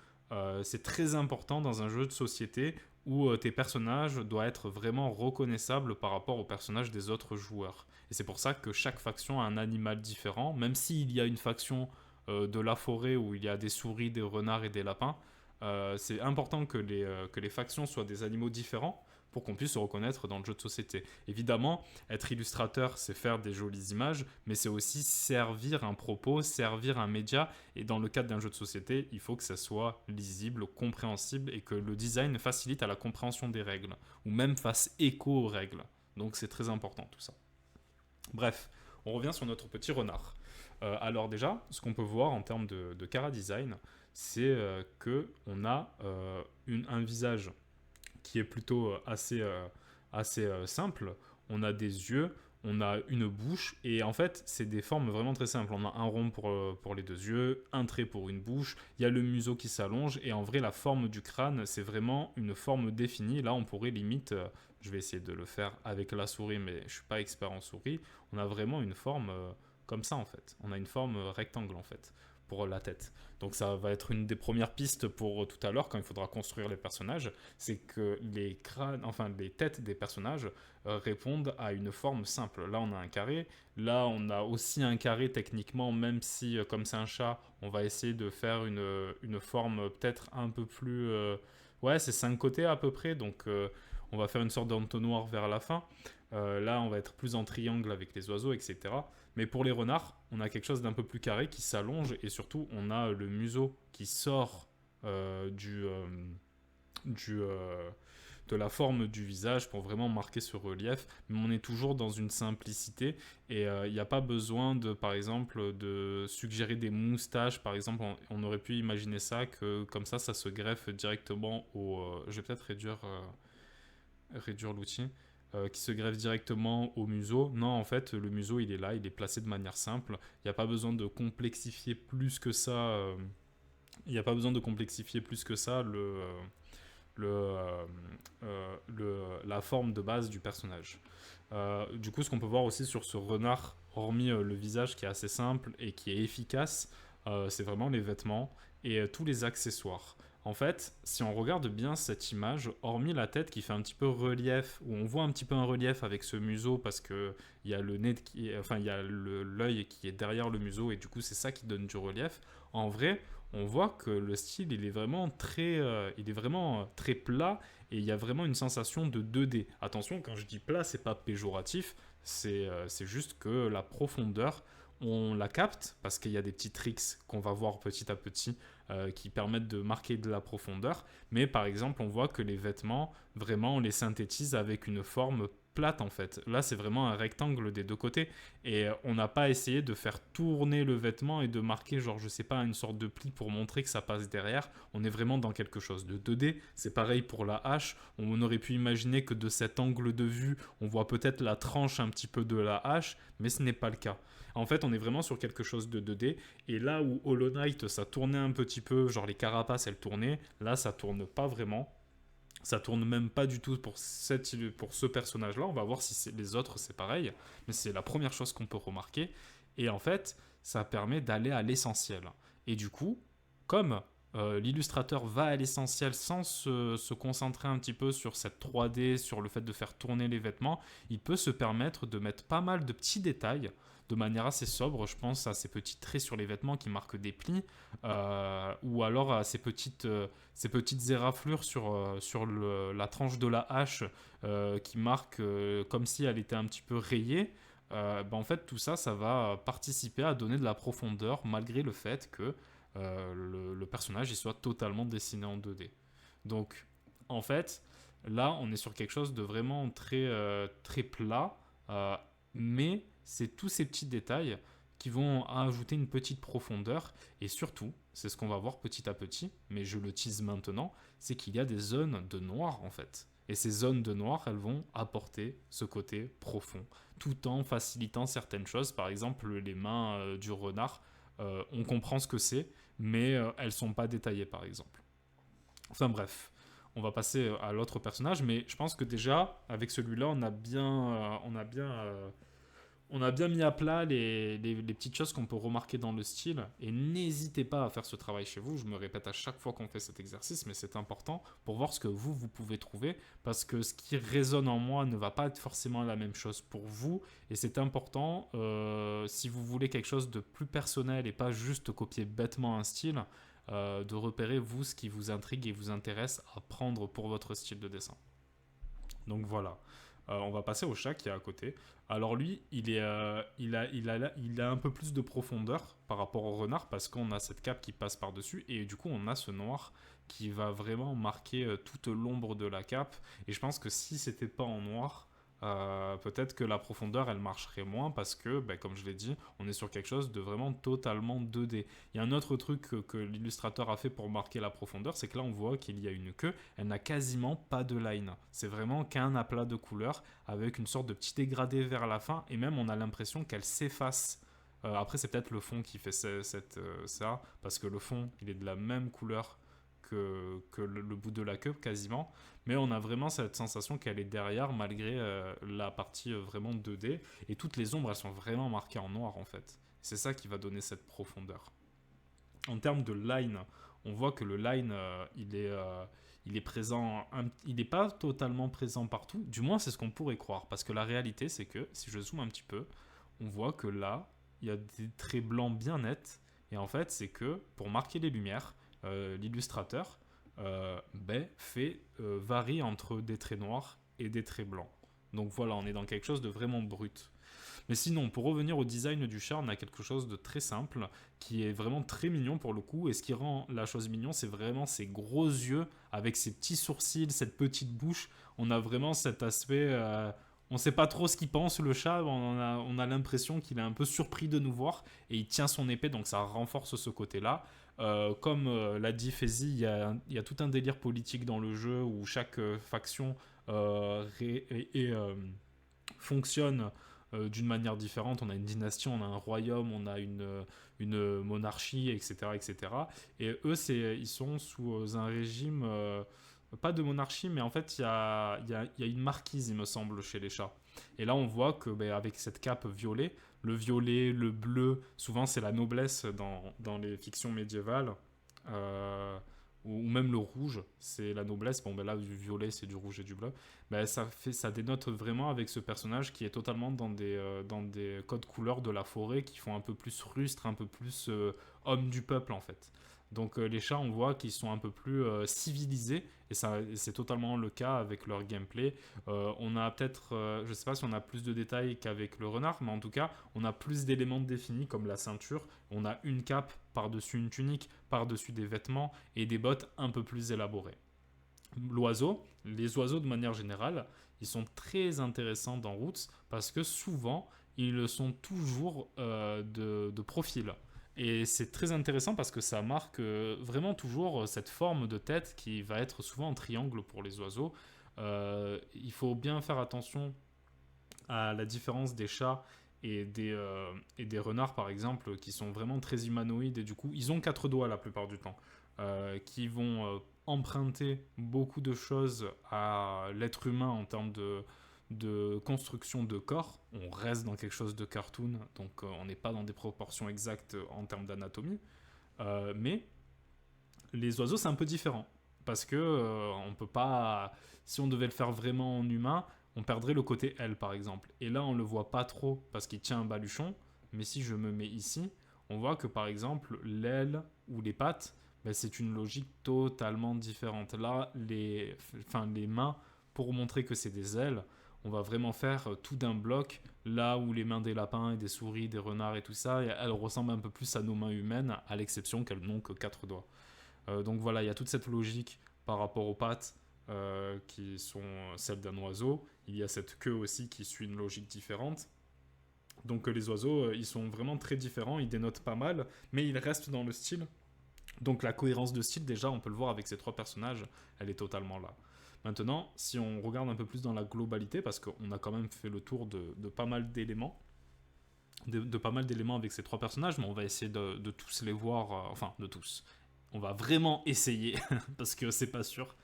Speaker 1: c'est très important dans un jeu de société où tes personnages doivent être vraiment reconnaissables par rapport aux personnages des autres joueurs. Et c'est pour ça que chaque faction a un animal différent, même s'il y a une faction de la forêt où il y a des souris, des renards et des lapins. C'est important que les factions soient des animaux différents pour qu'on puisse se reconnaître dans le jeu de société. Évidemment, être illustrateur, c'est faire des jolies images, mais c'est aussi servir un propos, servir un média, et dans le cadre d'un jeu de société, il faut que ça soit lisible, compréhensible, et que le design facilite à la compréhension des règles, ou même fasse écho aux règles. Donc c'est très important tout ça. Bref, on revient sur notre petit renard. Alors déjà, ce qu'on peut voir en termes de chara-design, c'est qu'on a un visage qui est plutôt assez simple. On a des yeux, on a une bouche, et en fait, c'est des formes vraiment très simples. On a un rond pour les deux yeux, un trait pour une bouche, il y a le museau qui s'allonge, et en vrai, la forme du crâne, c'est vraiment une forme définie. Là, on pourrait limite, je vais essayer de le faire avec la souris, mais je ne suis pas expert en souris, on a vraiment une forme comme ça, en fait. On a une forme rectangle, en fait, pour la tête. Donc ça va être une des premières pistes pour tout à l'heure quand il faudra construire les personnages, c'est que les crânes, enfin les têtes des personnages répondent à une forme simple. Là on a un carré, là on a aussi un carré techniquement, même si comme c'est un chat, on va essayer de faire une forme peut-être un peu plus... ouais, c'est 5 côtés à peu près, donc on va faire une sorte d'entonnoir vers la fin. Là on va être plus en triangle avec les oiseaux, etc. Mais pour les renards, on a quelque chose d'un peu plus carré qui s'allonge et surtout on a le museau qui sort de la forme du visage pour vraiment marquer ce relief. Mais on est toujours dans une simplicité et il n'y a pas besoin de, par exemple, de suggérer des moustaches. Par exemple, on aurait pu imaginer ça que comme ça se greffe directement au... je vais peut-être réduire l'outil. Qui se greffe directement au museau. Non, en fait, le museau, il est là, il est placé de manière simple. Il n'y a pas besoin de complexifier plus que ça. Il n'y a pas besoin de complexifier plus que ça la forme de base du personnage. Du coup, ce qu'on peut voir aussi sur ce renard, hormis le visage qui est assez simple et qui est efficace, c'est vraiment les vêtements et tous les accessoires. En fait, si on regarde bien cette image, hormis la tête qui fait un petit peu relief, où on voit un petit peu un relief avec ce museau parce que il y a le nez enfin il y a l'œil qui est derrière le museau et du coup c'est ça qui donne du relief. En vrai, on voit que le style il est vraiment très plat et il y a vraiment une sensation de 2D. Attention, quand je dis plat, c'est pas péjoratif, c'est juste que la profondeur on la capte parce qu'il y a des petits tricks qu'on va voir petit à petit qui permettent de marquer de la profondeur. Mais par exemple, on voit que les vêtements, vraiment, on les synthétise avec une forme plate en fait. Là, c'est vraiment un rectangle des deux côtés. Et on n'a pas essayé de faire tourner le vêtement et de marquer, genre, je sais pas, une sorte de pli pour montrer que ça passe derrière. On est vraiment dans quelque chose de 2D. C'est pareil pour la hache. On aurait pu imaginer que de cet angle de vue, on voit peut-être la tranche un petit peu de la hache, mais ce n'est pas le cas. En fait, on est vraiment sur quelque chose de 2D. Et là où Hollow Knight, ça tournait un petit peu, genre les carapaces, elles tournaient, là, ça tourne pas vraiment. Ça tourne même pas du tout pour ce personnage-là. On va voir si les autres, c'est pareil. Mais c'est la première chose qu'on peut remarquer. Et en fait, ça permet d'aller à l'essentiel. Et du coup, comme l'illustrateur va à l'essentiel sans se concentrer un petit peu sur cette 3D, sur le fait de faire tourner les vêtements, il peut se permettre de mettre pas mal de petits détails de manière assez sobre. Je pense à ces petits traits sur les vêtements qui marquent des plis, ou alors à ces petites éraflures sur la tranche de la hache qui marquent comme si elle était un petit peu rayée. En fait, tout ça, ça va participer à donner de la profondeur malgré le fait que le personnage il soit totalement dessiné en 2D. Donc, en fait, là, on est sur quelque chose de vraiment très plat, mais c'est tous ces petits détails qui vont ajouter une petite profondeur. Et surtout, c'est ce qu'on va voir petit à petit, mais je le tease maintenant, c'est qu'il y a des zones de noir en fait. Et ces zones de noir, elles vont apporter ce côté profond, tout en facilitant certaines choses. Par exemple, les mains du renard, on comprend ce que c'est, mais elles ne sont pas détaillées par exemple. Enfin bref, On va passer à l'autre personnage, mais je pense que déjà, avec celui-là, on a bien mis à plat les petites choses qu'on peut remarquer dans le style. Et n'hésitez pas à faire ce travail chez vous. Je me répète à chaque fois qu'on fait cet exercice, mais c'est important pour voir ce que vous pouvez trouver. Parce que ce qui résonne en moi ne va pas être forcément la même chose pour vous. Et c'est important, si vous voulez quelque chose de plus personnel et pas juste copier bêtement un style, de repérer vous ce qui vous intrigue et vous intéresse à prendre pour votre style de dessin. Donc voilà. On va passer au chat qui est à côté. Alors lui, il a un peu plus de profondeur par rapport au renard parce qu'on a cette cape qui passe par-dessus et du coup on a ce noir qui va vraiment marquer toute l'ombre de la cape. Et je pense que si c'était pas en noir, peut-être que la profondeur elle marcherait moins parce que, ben, comme je l'ai dit, on est sur quelque chose de vraiment totalement 2D. Il y a un autre truc que l'illustrateur a fait pour marquer la profondeur, c'est que là on voit qu'il y a une queue, elle n'a quasiment pas de line. C'est vraiment qu'un aplat de couleurs avec une sorte de petit dégradé vers la fin et même on a l'impression qu'elle s'efface. Après c'est peut-être le fond qui fait ça, parce que le fond il est de la même couleur que le bout de la queue quasiment, mais on a vraiment cette sensation qu'elle est derrière malgré la partie vraiment 2D, et toutes les ombres elles sont vraiment marquées en noir en fait. C'est ça qui va donner cette profondeur. En termes de line, on voit que le line il est présent, il n'est pas totalement présent partout, du moins c'est ce qu'on pourrait croire, parce que la réalité c'est que si je zoome un petit peu, on voit que là il y a des traits blancs bien nets, et en fait c'est que pour marquer les lumières, l'illustrateur varie entre des traits noirs et des traits blancs. Donc voilà, on est dans quelque chose de vraiment brut. Mais sinon, pour revenir au design du chat, on a quelque chose de très simple, qui est vraiment très mignon pour le coup, et ce qui rend la chose mignon, c'est vraiment ses gros yeux, avec ses petits sourcils, cette petite bouche. On a vraiment cet aspect... on ne sait pas trop ce qu'il pense, le chat, on a l'impression qu'il est un peu surpris de nous voir, et il tient son épée, donc ça renforce ce côté-là. Comme l'a dit Fezi, il y a tout un délire politique dans le jeu où chaque faction fonctionne d'une manière différente. On a une dynastie, on a un royaume, on a une monarchie, etc., etc. Et eux, ils sont sous un régime, pas de monarchie, mais en fait, il y a une marquise, il me semble, chez les chats. Et là, on voit que avec cette cape violet, le bleu, souvent c'est la noblesse dans les fictions médiévales. Ou même le rouge, c'est la noblesse. Bon, ben là, du violet, c'est du rouge et du bleu. Ben, ça dénote vraiment avec ce personnage qui est totalement dans des codes couleurs de la forêt qui font un peu plus rustre, un peu plus homme du peuple en fait. Donc les chats, on voit qu'ils sont un peu plus civilisés, et c'est totalement le cas avec leur gameplay. On a peut-être, je sais pas si on a plus de détails qu'avec le renard, mais en tout cas, on a plus d'éléments définis comme la ceinture. On a une cape par-dessus une tunique, par-dessus des vêtements et des bottes un peu plus élaborées. Les oiseaux de manière générale, ils sont très intéressants dans Roots parce que souvent, ils le sont toujours de profil. Et c'est très intéressant parce que ça marque vraiment toujours cette forme de tête qui va être souvent en triangle pour les oiseaux. Il faut bien faire attention à la différence des chats et des renards, par exemple, qui sont vraiment très humanoïdes, et du coup, ils ont quatre doigts la plupart du temps, qui vont emprunter beaucoup de choses à l'être humain en termes de construction de corps. On reste dans quelque chose de cartoon, donc on n'est pas dans des proportions exactes en termes d'anatomie, mais les oiseaux c'est un peu différent, parce que on peut pas, si on devait le faire vraiment en humain, on perdrait le côté aile par exemple, et là on le voit pas trop parce qu'il tient un baluchon, mais si je me mets ici, on voit que par exemple l'aile ou les pattes, ben, c'est une logique totalement différente. Là les mains, pour montrer que c'est des ailes, on va vraiment faire tout d'un bloc, là où les mains des lapins et des souris, des renards et tout ça, elles ressemblent un peu plus à nos mains humaines, à l'exception qu'elles n'ont que quatre doigts. Donc voilà, il y a toute cette logique par rapport aux pattes qui sont celles d'un oiseau. Il y a cette queue aussi qui suit une logique différente. Donc les oiseaux, ils sont vraiment très différents, ils dénotent pas mal, mais ils restent dans le style. Donc la cohérence de style, déjà, on peut le voir avec ces trois personnages, elle est totalement là. Maintenant, si on regarde un peu plus dans la globalité, parce qu'on a quand même fait le tour de pas mal d'éléments, de pas mal d'éléments avec ces trois personnages, mais on va essayer de tous les voir, enfin de tous. On va vraiment essayer, parce que c'est pas sûr.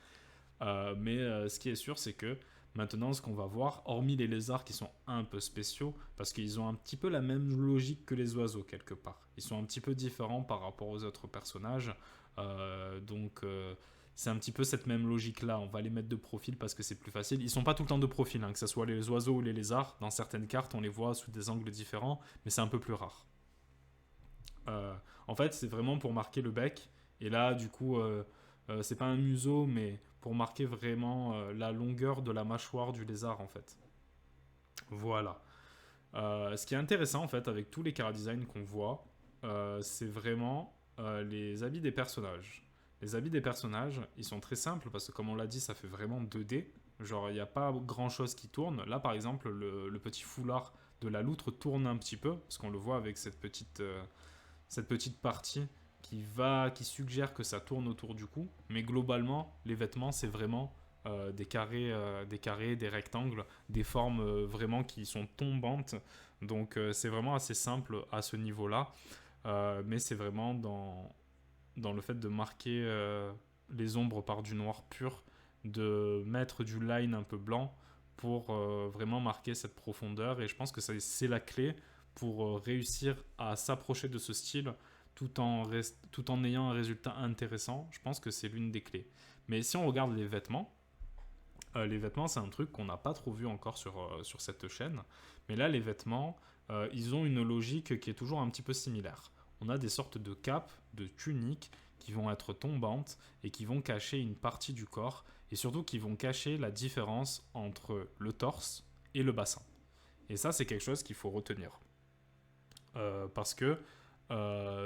Speaker 2: Mais ce qui est sûr, c'est que maintenant, ce qu'on va voir, hormis les lézards qui sont un peu spéciaux, parce qu'ils ont un petit peu la même logique que les oiseaux quelque part. Ils sont un petit peu différents par rapport aux autres personnages. Donc, c'est un petit peu cette même logique-là. On va les mettre de profil parce que c'est plus facile. Ils sont pas tout le temps de profil, hein, que ce soit les oiseaux ou les lézards. Dans certaines cartes, on les voit sous des angles différents, mais c'est un peu plus rare. Euh, En fait, c'est vraiment pour marquer le bec. Et là, du coup, c'est pas un museau, mais pour marquer vraiment la longueur de la mâchoire du lézard, en fait. Voilà. Ce qui est intéressant, en fait, avec tous les chara-design qu'on voit, c'est vraiment les habits des personnages. Les habits des personnages, ils sont très simples parce que, comme on l'a dit, ça fait vraiment 2D. Genre, il n'y a pas grand chose qui tourne. Là, par exemple, le petit foulard de la loutre tourne un petit peu, parce qu'on le voit avec cette petite partie qui suggère que ça tourne autour du cou. Mais globalement, les vêtements, c'est vraiment des rectangles, des formes vraiment qui sont tombantes. Donc c'est vraiment assez simple à ce niveau-là. Mais c'est vraiment dans le fait de marquer les ombres par du noir pur, de mettre du line un peu blanc pour vraiment marquer cette profondeur. Et je pense que c'est la clé pour réussir à s'approcher de ce style tout en ayant un résultat intéressant. Je pense que c'est l'une des clés. Mais si on regarde les vêtements, c'est un truc qu'on n'a pas trop vu encore sur cette chaîne. Mais là, les vêtements, ils ont une logique qui est toujours un petit peu similaire. On a des sortes de capes, de tuniques qui vont être tombantes et qui vont cacher une partie du corps et surtout qui vont cacher la différence entre le torse et le bassin. Et ça, c'est quelque chose qu'il faut retenir. Parce que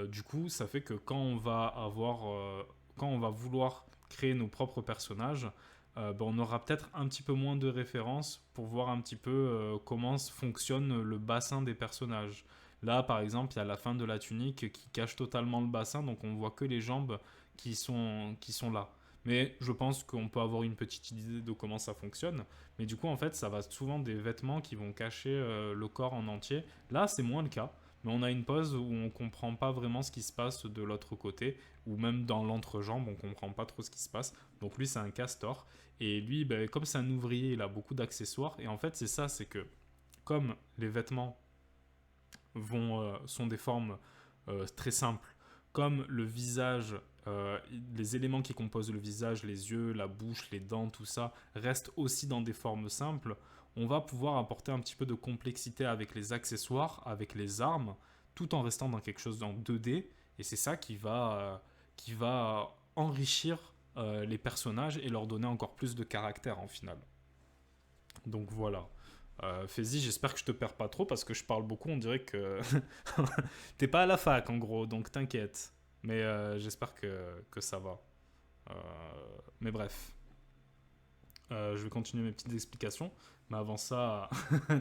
Speaker 2: du coup, ça fait que quand on va vouloir créer nos propres personnages, ben, on aura peut-être un petit peu moins de références pour voir un petit peu comment fonctionne le bassin des personnages. Là, par exemple, il y a la fin de la tunique qui cache totalement le bassin, donc on voit que les jambes qui sont là. Mais je pense qu'on peut avoir une petite idée de comment ça fonctionne. Mais du coup, en fait, ça va souvent des vêtements qui vont cacher le corps en entier. Là, c'est moins le cas. Mais on a une pause où on comprend pas vraiment ce qui se passe de l'autre côté, ou même dans l'entrejambe, on comprend pas trop ce qui se passe. Donc lui, c'est un castor. Et lui, ben, comme c'est un ouvrier, il a beaucoup d'accessoires. Et en fait, c'est ça, c'est que comme les vêtements sont des formes très simples, comme le visage, les éléments qui composent le visage, les yeux, la bouche, les dents, tout ça, restent aussi dans des formes simples, on va pouvoir apporter un petit peu de complexité avec les accessoires, avec les armes, tout en restant dans quelque chose en 2D. Et c'est ça qui va enrichir les personnages et leur donner encore plus de caractère en final. Donc voilà. Faizy, j'espère que je te perds pas trop parce que je parle beaucoup. On dirait que t'es pas à la fac en gros, donc t'inquiète. Mais j'espère que ça va. Euh, mais bref, je vais continuer mes petites explications. Mais avant ça,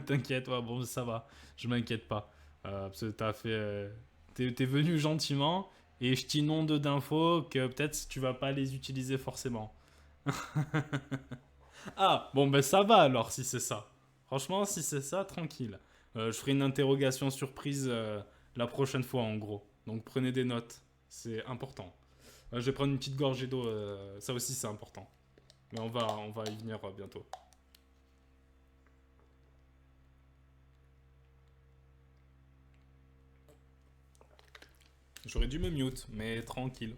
Speaker 2: t'inquiète, ouais, bon, ça va. Je m'inquiète pas. Parce que t'es venu gentiment et je t'inonde d'infos que peut-être tu vas pas les utiliser forcément. Ah, bon, ben ça va alors si c'est ça. Franchement, si c'est ça, tranquille. Je ferai une interrogation surprise la prochaine fois en gros. Donc prenez des notes, c'est important. Je vais prendre une petite gorgée d'eau, ça aussi c'est important. Mais on va y venir bientôt. J'aurais dû me mute, mais tranquille.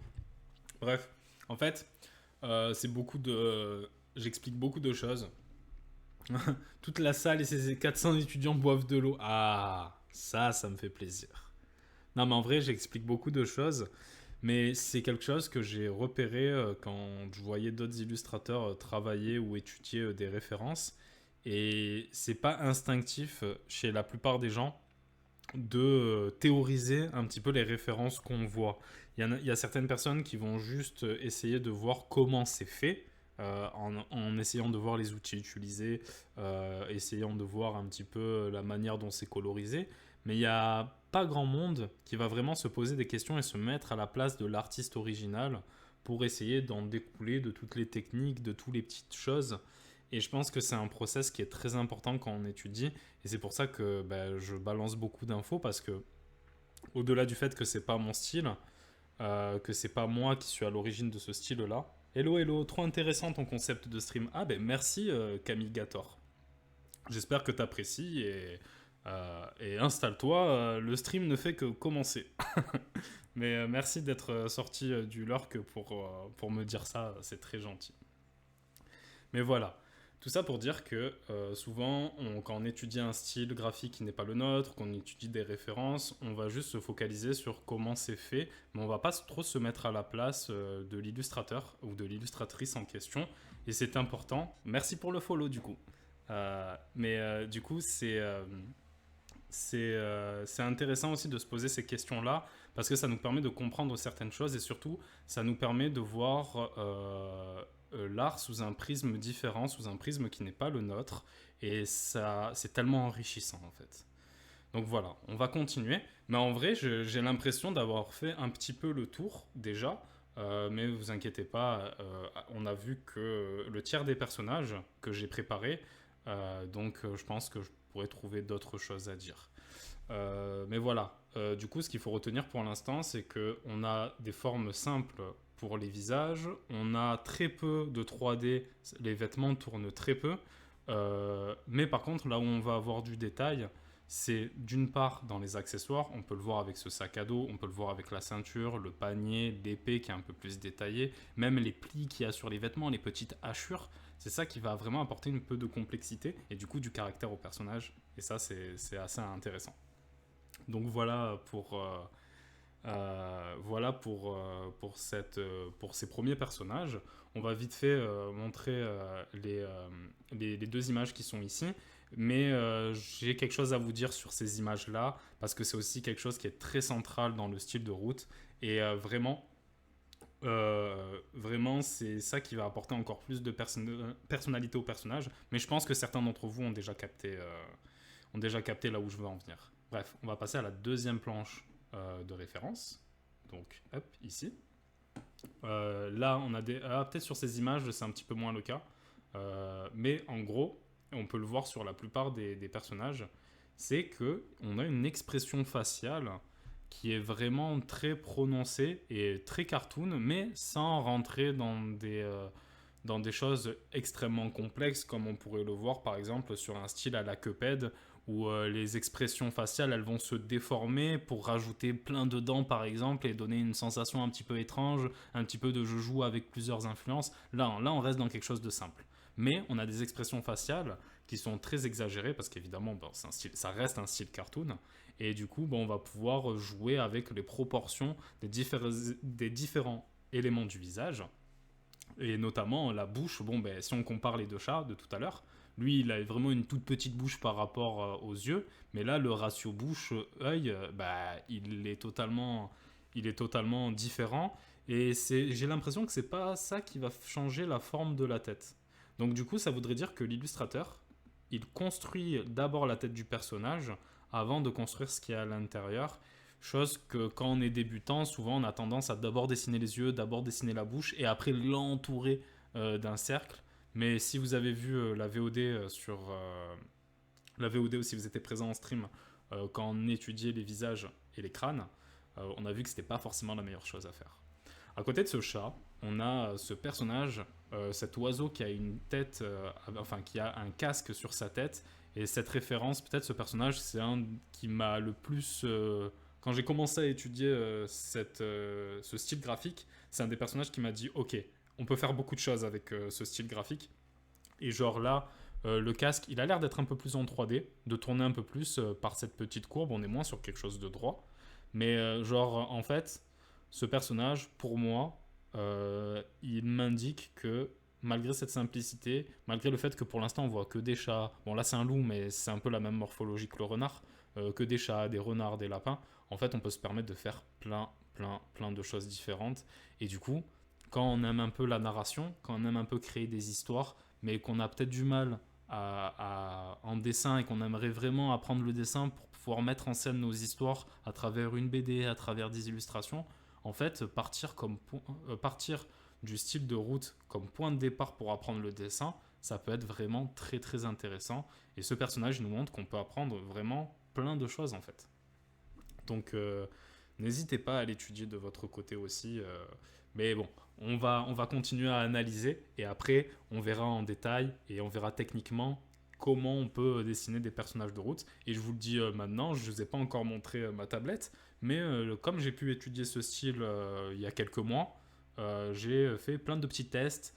Speaker 2: Bref, en fait, c'est beaucoup de. J'explique beaucoup de choses. Toute la salle et ses 400 étudiants boivent de l'eau. Ah, ça me fait plaisir. Non, mais en vrai, j'explique beaucoup de choses. Mais c'est quelque chose que j'ai repéré quand je voyais d'autres illustrateurs travailler ou étudier des références. Et c'est pas instinctif chez la plupart des gens de théoriser un petit peu les références qu'on voit. Il y a certaines personnes qui vont juste essayer de voir comment c'est fait, en essayant de voir les outils utilisés, essayant de voir un petit peu la manière dont c'est colorisé. Mais il n'y a pas grand monde qui va vraiment se poser des questions et se mettre à la place de l'artiste original pour essayer d'en découler de toutes les techniques, de toutes les petites choses. Et je pense que c'est un process qui est très important quand on étudie. Et c'est pour ça que bah, je balance beaucoup d'infos parce que, au-delà du fait que c'est pas mon style, que c'est pas moi qui suis à l'origine de ce style-là,
Speaker 1: Hello, hello, trop intéressant ton concept de stream. Ah ben merci Camille Gator. J'espère que t'apprécies et installe-toi, le stream ne fait que commencer. Mais merci d'être sorti du lurk pour me dire ça, c'est très gentil. Mais voilà, tout ça pour dire que souvent, quand on étudie un style graphique qui n'est pas le nôtre, qu'on étudie des références, on va juste se focaliser sur comment c'est fait, mais on va pas trop se mettre à la place de l'illustrateur ou de l'illustratrice en question. Et c'est important. Merci pour le follow du coup. Mais du coup, c'est intéressant aussi de se poser ces questions-là parce que ça nous permet de comprendre certaines choses et surtout, ça nous permet de voir l'art sous un prisme différent, sous un prisme qui n'est pas le nôtre. Et ça, c'est tellement enrichissant en fait. Donc voilà, on va continuer. Mais en vrai, j'ai l'impression d'avoir fait un petit peu le tour déjà. Mais vous inquiétez pas, on a vu que le tiers des personnages que j'ai préparés, donc je pense que je pourrais trouver d'autres choses à dire. Mais voilà, du coup ce qu'il faut retenir pour l'instant c'est qu'on a des formes simples pour les visages, on a très peu de 3D, les vêtements tournent très peu, mais par contre là où on va avoir du détail, c'est d'une part dans les accessoires, on peut le voir avec ce sac à dos, on peut le voir avec la ceinture, le panier, l'épée qui est un peu plus détaillée, même les plis qu'il y a sur les vêtements, les petites hachures, c'est ça qui va vraiment apporter un peu de complexité et du coup du caractère au personnage, et ça c'est assez intéressant. Donc voilà pour ces premiers personnages. On va vite fait montrer les deux images qui sont ici. Mais j'ai quelque chose à vous dire sur ces images-là, parce que c'est aussi quelque chose qui est très central dans le style de route. Et vraiment, c'est ça qui va apporter encore plus de personnalité au personnage. Mais je pense que certains d'entre vous ont déjà capté là où je veux en venir. Bref, on va passer à la deuxième planche de référence. Donc, hop, ici. Là, on a des... peut-être sur ces images, c'est un petit peu moins le cas. Mais en gros, on peut le voir sur la plupart des personnages, c'est qu'on a une expression faciale qui est vraiment très prononcée et très cartoon, mais sans rentrer dans des choses extrêmement complexes, comme on pourrait le voir par exemple sur un style à la Cuphead, où les expressions faciales, elles vont se déformer pour rajouter plein de dents par exemple et donner une sensation un petit peu étrange, un petit peu de je joue avec plusieurs influences. Là, on reste dans quelque chose de simple. Mais on a des expressions faciales qui sont très exagérées parce qu'évidemment, bon, ça reste un style cartoon. Et du coup, bon, on va pouvoir jouer avec les proportions des différents éléments du visage. Et notamment la bouche, bon, ben, si on compare les deux chats de tout à l'heure, lui, il a vraiment une toute petite bouche par rapport aux yeux, mais là, le ratio bouche-œil, bah, il est totalement différent. Et j'ai l'impression que c'est pas ça qui va changer la forme de la tête. Donc du coup, ça voudrait dire que l'illustrateur, il construit d'abord la tête du personnage avant de construire ce qu'il y a à l'intérieur. Chose que quand on est débutant, souvent on a tendance à d'abord dessiner les yeux, d'abord dessiner la bouche et après l'entourer d'un cercle. Mais si vous avez vu la VOD la VOD ou si vous étiez présent en stream quand on étudiait les visages et les crânes, on a vu que c'était pas forcément la meilleure chose à faire. À côté de ce chat, on a ce personnage, cet oiseau qui a une tête, enfin qui a un casque sur sa tête. Et cette référence, peut-être ce personnage, c'est un qui m'a le plus... quand j'ai commencé à étudier ce style graphique, c'est un des personnages qui m'a dit « Ok, on peut faire beaucoup de choses avec ce style graphique. » Et genre là, le casque, il a l'air d'être un peu plus en 3D, de tourner un peu plus par cette petite courbe. On est moins sur quelque chose de droit. Mais genre, en fait, ce personnage, pour moi, il m'indique que malgré cette simplicité, malgré le fait que pour l'instant on voit que des chats, bon là c'est un loup mais c'est un peu la même morphologie que le renard, que des chats, des renards, des lapins, en fait on peut se permettre de faire plein de choses différentes. Et du coup, quand on aime un peu la narration, quand on aime un peu créer des histoires, mais qu'on a peut-être du mal en dessin et qu'on aimerait vraiment apprendre le dessin pour pouvoir mettre en scène nos histoires à travers une BD, à travers des illustrations, en fait, partir du style de route comme point de départ pour apprendre le dessin, ça peut être vraiment très très intéressant. Et ce personnage nous montre qu'on peut apprendre vraiment plein de choses en fait. Donc n'hésitez pas à l'étudier de votre côté aussi,
Speaker 2: Mais bon, on va continuer à analyser et après, on verra en détail et on verra techniquement comment on peut dessiner des personnages de route. Et je vous le dis maintenant, je ne vous ai pas encore montré ma tablette, mais comme j'ai pu étudier ce style il y a quelques mois, j'ai fait plein de petits tests.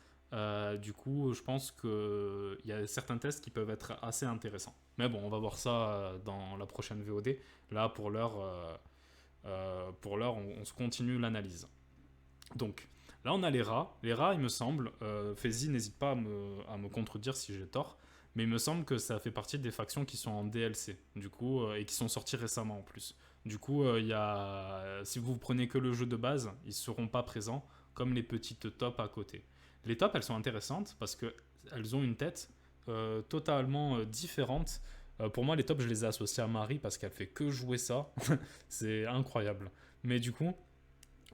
Speaker 2: Du coup, je pense qu'il y a certains tests qui peuvent être assez intéressants. Mais bon, on va voir ça dans la prochaine VOD. Là, pour l'heure, on se continue l'analyse. Donc, là, on a les rats. Les rats, il me semble, Faizy, n'hésite pas à me contredire si j'ai tort, mais il me semble que ça fait partie des factions qui sont en DLC, du coup, et qui sont sorties récemment en plus. Du coup, si vous prenez que le jeu de base, ils ne seront pas présents, comme les petites tops à côté. Les tops, elles sont intéressantes parce qu'elles ont une tête totalement différente. Pour moi, les tops, je les ai associés à Marie parce qu'elle fait que jouer ça. C'est incroyable. Mais du coup,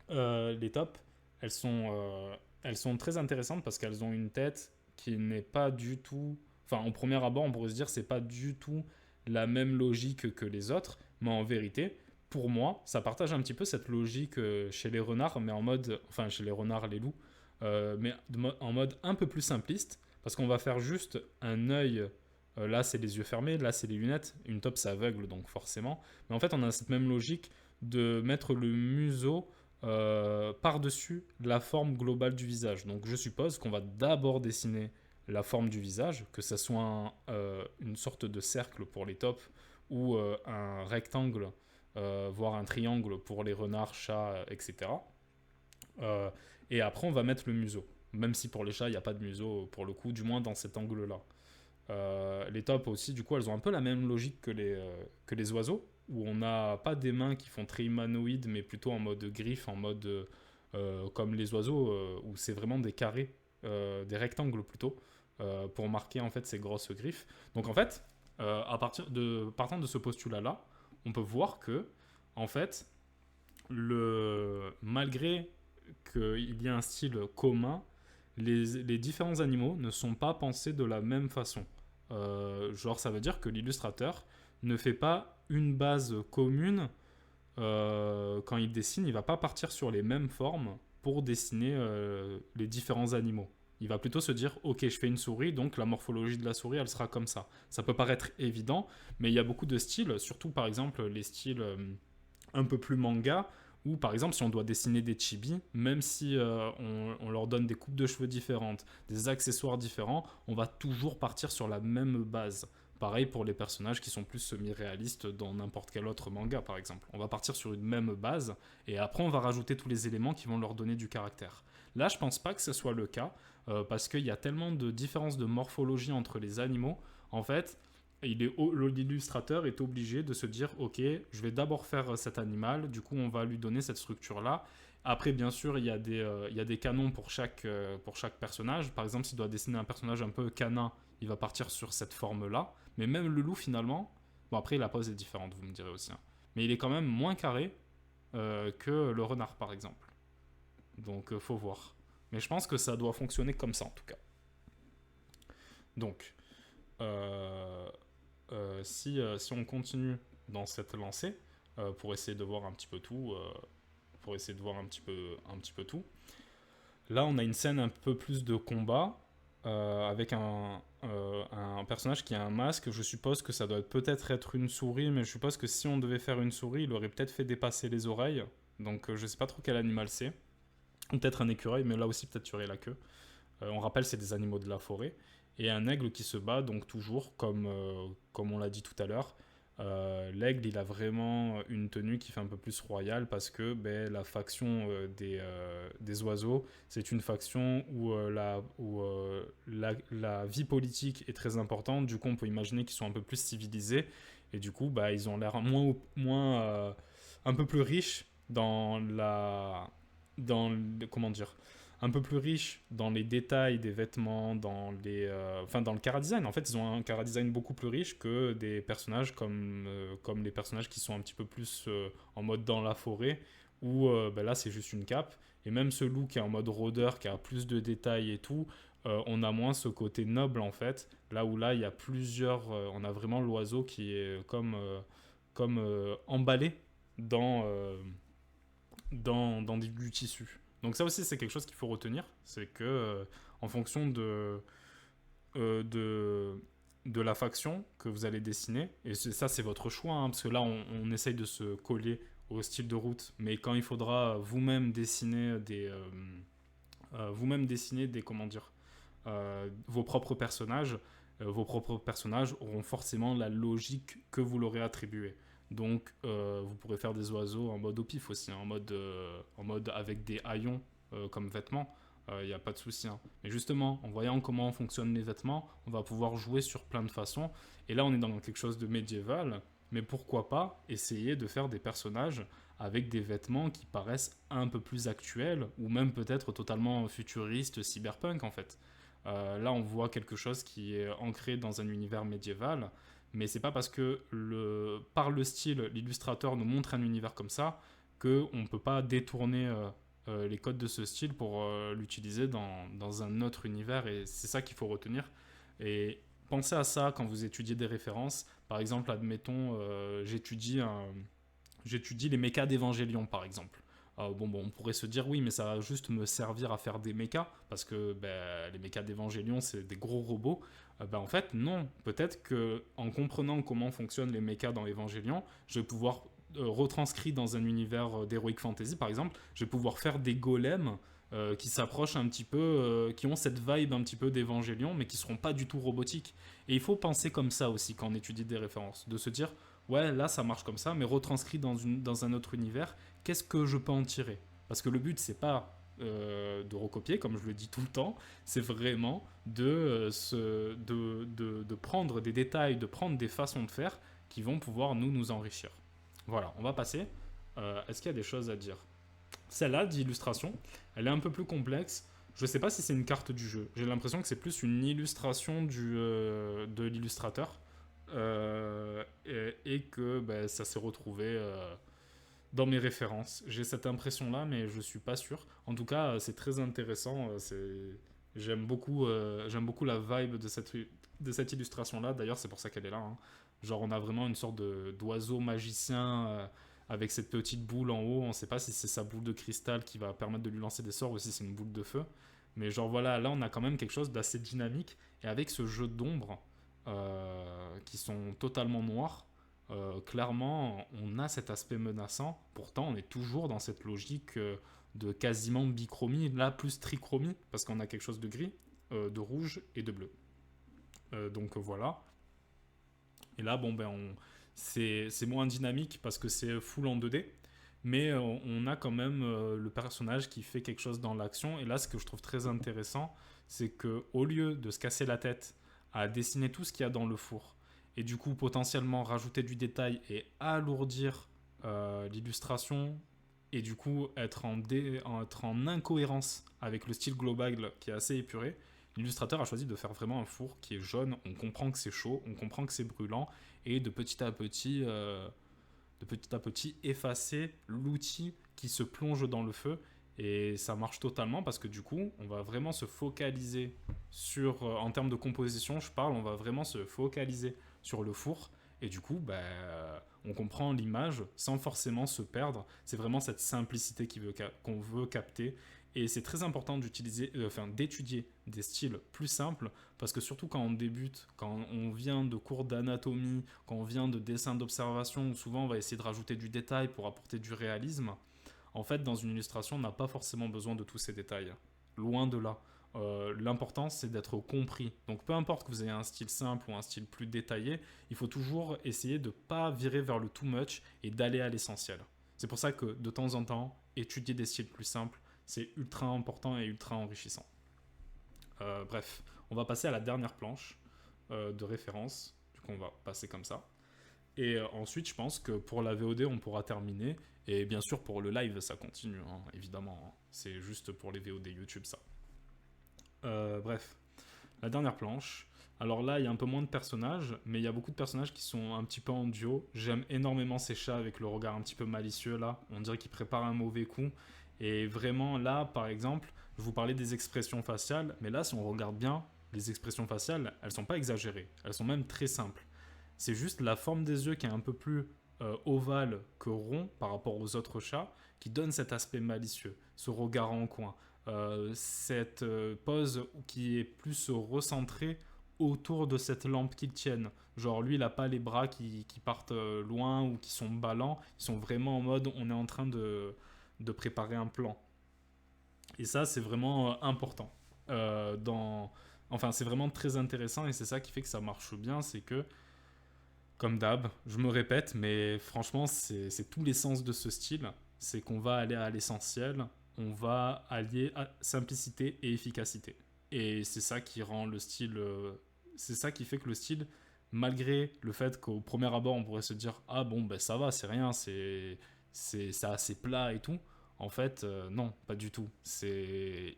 Speaker 2: les tops, elles sont, elles sont très intéressantes parce qu'elles ont une tête qui n'est pas du tout. Enfin, au premier abord, on pourrait se dire que c'est pas du tout la même logique que les autres, mais en vérité, pour moi, ça partage un petit peu cette logique chez les renards, mais en mode. Enfin, chez les renards, les loups, mais en mode un peu plus simpliste, parce qu'on va faire juste un œil. Là, c'est les yeux fermés, là, c'est les lunettes. Une top, c'est aveugle, donc forcément. Mais en fait, on a cette même logique de mettre le museau par-dessus la forme globale du visage. Donc je suppose qu'on va d'abord dessiner la forme du visage, que ce soit une sorte de cercle pour les tops ou un rectangle, voire un triangle pour les renards, chats, etc. Et après on va mettre le museau. Même si pour les chats il n'y a pas de museau pour le coup, du moins dans cet angle-là. Les tops aussi, du coup, elles ont un peu la même logique que les oiseaux, où on n'a pas des mains qui font très humanoïdes, mais plutôt en mode griffe, en mode comme les oiseaux, où c'est vraiment des carrés, des rectangles plutôt, pour marquer en fait ces grosses griffes. Donc en fait, partant de ce postulat-là, on peut voir que, en fait, malgré qu'il y ait un style commun, les différents animaux ne sont pas pensés de la même façon. Genre, ça veut dire que l'illustrateur ne fait pas une base commune quand il dessine. Il va pas partir sur les mêmes formes pour dessiner les différents animaux. Il va plutôt se dire, ok, je fais une souris, donc la morphologie de la souris, elle sera comme ça. Ça peut paraître évident, mais il y a beaucoup de styles, surtout par exemple les styles un peu plus manga, ou par exemple si on doit dessiner des chibis, même si on leur donne des coupes de cheveux différentes, des accessoires différents, on va toujours partir sur la même base. Pareil pour les personnages qui sont plus semi-réalistes dans n'importe quel autre manga par exemple. On va partir sur une même base et après on va rajouter tous les éléments qui vont leur donner du caractère. Là je pense pas que ce soit le cas parce qu'il y a tellement de différences de morphologie entre les animaux. En fait, l'illustrateur est obligé de se dire ok, je vais d'abord faire cet animal, du coup on va lui donner cette structure là. Après bien sûr il y a des canons pour chaque personnage. Par exemple s'il doit dessiner un personnage un peu canin, il va partir sur cette forme là. Mais même le loup finalement, bon après la pose est différente vous me direz aussi, hein. Mais il est quand même moins carré que le renard par exemple. Donc faut voir. Mais je pense que ça doit fonctionner comme ça en tout cas. Donc euh, si on continue dans cette lancée, pour essayer de voir un petit peu tout, tout. Là, on a une scène un peu plus de combat avec un personnage qui a un masque. Je suppose que ça doit peut-être être une souris, mais je suppose que si on devait faire une souris, il aurait peut-être fait dépasser les oreilles. Donc, je sais pas trop quel animal c'est. Ou peut-être un écureuil, mais là aussi, peut-être tu aurais la queue. On rappelle, c'est des animaux de la forêt. Et un aigle qui se bat, donc toujours, comme on l'a dit tout à l'heure. L'aigle, il a vraiment une tenue qui fait un peu plus royale parce que la faction des oiseaux, c'est une faction où, la vie politique est très importante. Du coup, on peut imaginer qu'ils sont un peu plus civilisés. Et du coup, ils ont l'air un peu plus riches comment dire, un peu plus riche dans les détails des vêtements, dans le chara-design. En fait, ils ont un chara-design beaucoup plus riche que des personnages comme les personnages qui sont un petit peu plus en mode dans la forêt, où là, c'est juste une cape. Et même ce loup qui est en mode rôdeur, qui a plus de détails et tout, on a moins ce côté noble, en fait. Là où là, il y a on a vraiment l'oiseau qui est comme emballé dans du tissu. Donc ça aussi, c'est quelque chose qu'il faut retenir, c'est que en fonction de la faction que vous allez dessiner, et ça c'est votre choix, hein, parce que là on essaye de se coller au style de route, mais quand il faudra vous-même dessiner des, comment dire, vos propres personnages auront forcément la logique que vous leur aurez attribuée. Donc, vous pourrez faire des oiseaux en mode au pif aussi, hein, en mode avec des haillons comme vêtements. Il n'y a pas de souci. Hein. Mais justement, en voyant comment fonctionnent les vêtements, on va pouvoir jouer sur plein de façons. Et là, on est dans quelque chose de médiéval. Mais pourquoi pas essayer de faire des personnages avec des vêtements qui paraissent un peu plus actuels ou même peut-être totalement futuristes, cyberpunk en fait. Là, on voit quelque chose qui est ancré dans un univers médiéval, mais c'est pas parce que par le style, l'illustrateur nous montre un univers comme ça qu'on ne peut pas détourner les codes de ce style pour l'utiliser dans un autre univers, et c'est ça qu'il faut retenir. Et pensez à ça quand vous étudiez des références. Par exemple, admettons, j'étudie les mechas d'Evangelion, par exemple. Bon, on pourrait se dire oui, mais ça va juste me servir à faire des mechas, parce que les mechas d'Evangelion, c'est des gros robots. En fait, non. Peut-être que en comprenant comment fonctionnent les mechas dans Evangelion, je vais pouvoir retranscrire dans un univers d'Heroic Fantasy, par exemple, je vais pouvoir faire des golems qui s'approchent un petit peu, qui ont cette vibe un petit peu d'Evangelion, mais qui seront pas du tout robotiques. Et il faut penser comme ça aussi quand on étudie des références, de se dire ouais, là ça marche comme ça, mais retranscrit dans un autre univers, qu'est-ce que je peux en tirer? Parce que le but, c'est pas de recopier, comme je le dis tout le temps, c'est vraiment de prendre des détails, de prendre des façons de faire qui vont pouvoir nous enrichir. Voilà, on va passer. Est-ce qu'il y a des choses à dire? Celle-là d'illustration, elle est un peu plus complexe. Je ne sais pas si c'est une carte du jeu. J'ai l'impression que c'est plus une illustration de l'illustrateur. Et que ça s'est retrouvé dans mes références. J'ai cette impression-là, mais je suis pas sûr. En tout cas, c'est très intéressant. J'aime beaucoup la vibe de cette illustration-là. D'ailleurs, c'est pour ça qu'elle est là. Hein. Genre, on a vraiment une sorte d'oiseau magicien avec cette petite boule en haut. On ne sait pas si c'est sa boule de cristal qui va permettre de lui lancer des sorts ou si c'est une boule de feu. Mais genre, voilà, là, on a quand même quelque chose d'assez dynamique. Et avec ce jeu d'ombre qui sont totalement noirs, clairement, on a cet aspect menaçant. Pourtant, on est toujours dans cette logique de quasiment bichromie, là plus trichromie, parce qu'on a quelque chose de gris, de rouge et de bleu. Donc voilà. Et là, c'est moins dynamique parce que c'est full en 2D, mais on a quand même le personnage qui fait quelque chose dans l'action. Et là, ce que je trouve très intéressant, c'est qu'au lieu de se casser la tête à dessiner tout ce qu'il y a dans le four, et du coup potentiellement rajouter du détail et alourdir l'illustration, et du coup être en incohérence avec le style global qui est assez épuré, l'illustrateur a choisi de faire vraiment un four qui est jaune, on comprend que c'est chaud, on comprend que c'est brûlant, et de petit à petit effacer l'outil qui se plonge dans le feu. Et ça marche totalement parce que du coup, on va vraiment se focaliser sur, en termes de composition, on va vraiment se focaliser sur le four. Et du coup, on comprend l'image sans forcément se perdre. C'est vraiment cette simplicité qu'on veut capter. Et c'est très important d'étudier des styles plus simples, parce que surtout quand on débute, quand on vient de cours d'anatomie, quand on vient de dessin d'observation, où souvent on va essayer de rajouter du détail pour apporter du réalisme, en fait, dans une illustration, on n'a pas forcément besoin de tous ces détails. Loin de là. L'important, c'est d'être compris. Donc, peu importe que vous ayez un style simple ou un style plus détaillé, il faut toujours essayer de ne pas virer vers le too much et d'aller à l'essentiel. C'est pour ça que, de temps en temps, étudier des styles plus simples, c'est ultra important et ultra enrichissant. Bref, on va passer à la dernière planche de référence. Du coup, on va passer comme ça. Et ensuite, je pense que pour la VOD, on pourra terminer. Et bien sûr, pour le live, ça continue, hein, évidemment. Hein. C'est juste pour les VOD YouTube, ça. Bref, la dernière planche. Alors là, il y a un peu moins de personnages, mais il y a beaucoup de personnages qui sont un petit peu en duo. J'aime énormément ces chats avec le regard un petit peu malicieux, là. On dirait qu'ils préparent un mauvais coup. Et vraiment, là, par exemple, je vous parlais des expressions faciales, mais là, si on regarde bien, les expressions faciales, elles sont pas exagérées. Elles sont même très simples. C'est juste la forme des yeux qui est un peu plus ovale que rond par rapport aux autres chats. qui donne cet aspect malicieux, ce regard en coin, cette pose qui est plus recentrée autour de cette lampe qu'ils tiennent. Genre lui, il n'a pas les bras qui partent loin ou qui sont ballants, ils sont vraiment en mode on est en train de préparer un plan. Et ça, c'est vraiment important. Enfin, c'est vraiment très intéressant et c'est ça qui fait que ça marche bien, c'est que, comme d'hab, je me répète, mais franchement, c'est tout l'essence de ce style, c'est qu'on va aller à l'essentiel, on va allier simplicité et efficacité. Et c'est ça qui rend le style... c'est ça qui fait que le style, malgré le fait qu'au premier abord, on pourrait se dire « Ah bon, ben ça va, c'est rien, c'est assez plat et tout », en fait, non, pas du tout. C'est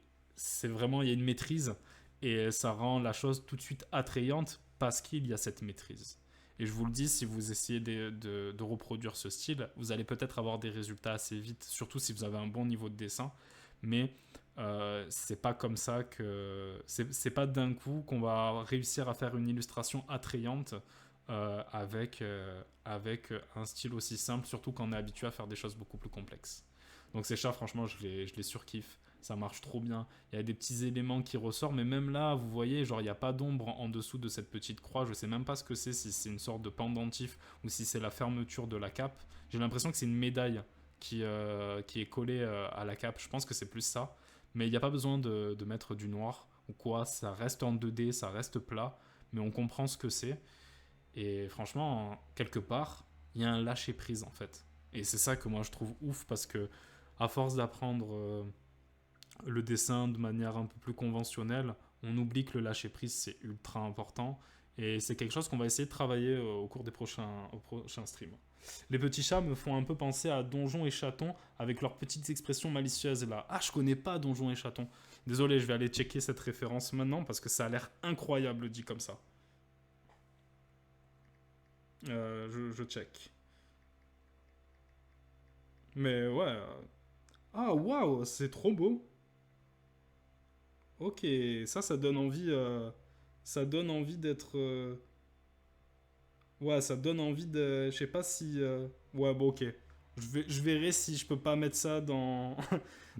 Speaker 2: vraiment, il y a une maîtrise et ça rend la chose tout de suite attrayante parce qu'il y a cette maîtrise. Et je vous le dis, si vous essayez de reproduire ce style, vous allez peut-être avoir des résultats assez vite, surtout si vous avez un bon niveau de dessin. Mais c'est pas comme ça que. C'est pas d'un coup qu'on va réussir à faire une illustration attrayante avec un style aussi simple, surtout quand on est habitué à faire des choses beaucoup plus complexes. Donc ces chats, franchement, je les surkiffe. Ça marche trop bien. Il y a des petits éléments qui ressortent, mais même là, vous voyez, genre, il n'y a pas d'ombre en dessous de cette petite croix. Je sais même pas ce que c'est, si c'est une sorte de pendentif ou si c'est la fermeture de la cape. J'ai l'impression que c'est une médaille qui est collée à la cape. Je pense que c'est plus ça. Mais il n'y a pas besoin de mettre du noir ou quoi. Ça reste en 2D, ça reste plat, mais on comprend ce que c'est. Et franchement, quelque part, il y a un lâcher-prise, en fait. Et c'est ça que moi, je trouve ouf, parce que à force d'apprendre le dessin de manière un peu plus conventionnelle, on oublie que le lâcher-prise, c'est ultra important. Et c'est quelque chose qu'on va essayer de travailler au cours des prochains streams. Les petits chats me font un peu penser à Donjon et Chaton avec leurs petites expressions malicieuses là. Ah, je connais pas Donjon et Chaton. Désolé, je vais aller checker cette référence maintenant parce que ça a l'air incroyable dit comme ça. Je check. Mais ouais. Ah, waouh, c'est trop beau. Ok, ça donne envie. Ça donne envie d'être. Ouais, ça donne envie de. Je sais pas si. Ouais, bon, ok. Je verrai si je peux pas mettre ça dans,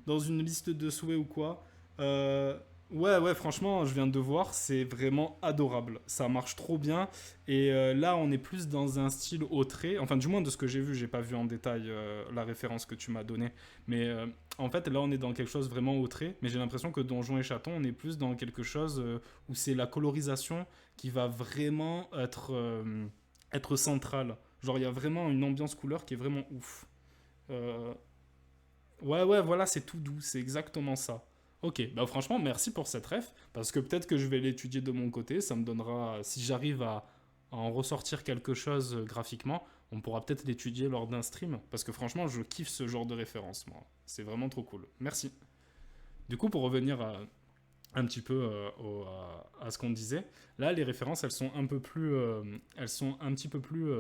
Speaker 2: dans une liste de souhaits ou quoi. Euh, ouais, franchement, je viens de voir, c'est vraiment adorable. Ça marche trop bien. Et là, on est plus dans un style au trait. Enfin, du moins de ce que j'ai vu, j'ai pas vu en détail la référence que tu m'as donnée. Mais en fait, là, on est dans quelque chose vraiment au trait. Mais j'ai l'impression que Donjon et Chaton, on est plus dans quelque chose où c'est la colorisation qui va vraiment être centrale. Genre, il y a vraiment une ambiance couleur qui est vraiment ouf. Euh, ouais, voilà, c'est tout doux, c'est exactement ça. Ok, bah franchement, merci pour cette ref, parce que peut-être que je vais l'étudier de mon côté, ça me donnera, si j'arrive à en ressortir quelque chose graphiquement, on pourra peut-être l'étudier lors d'un stream, parce que franchement, je kiffe ce genre de référence, moi. C'est vraiment trop cool. Merci. Du coup, pour revenir un petit peu à ce qu'on disait, là, les références, elles sont un peu plus, elles sont un petit peu plus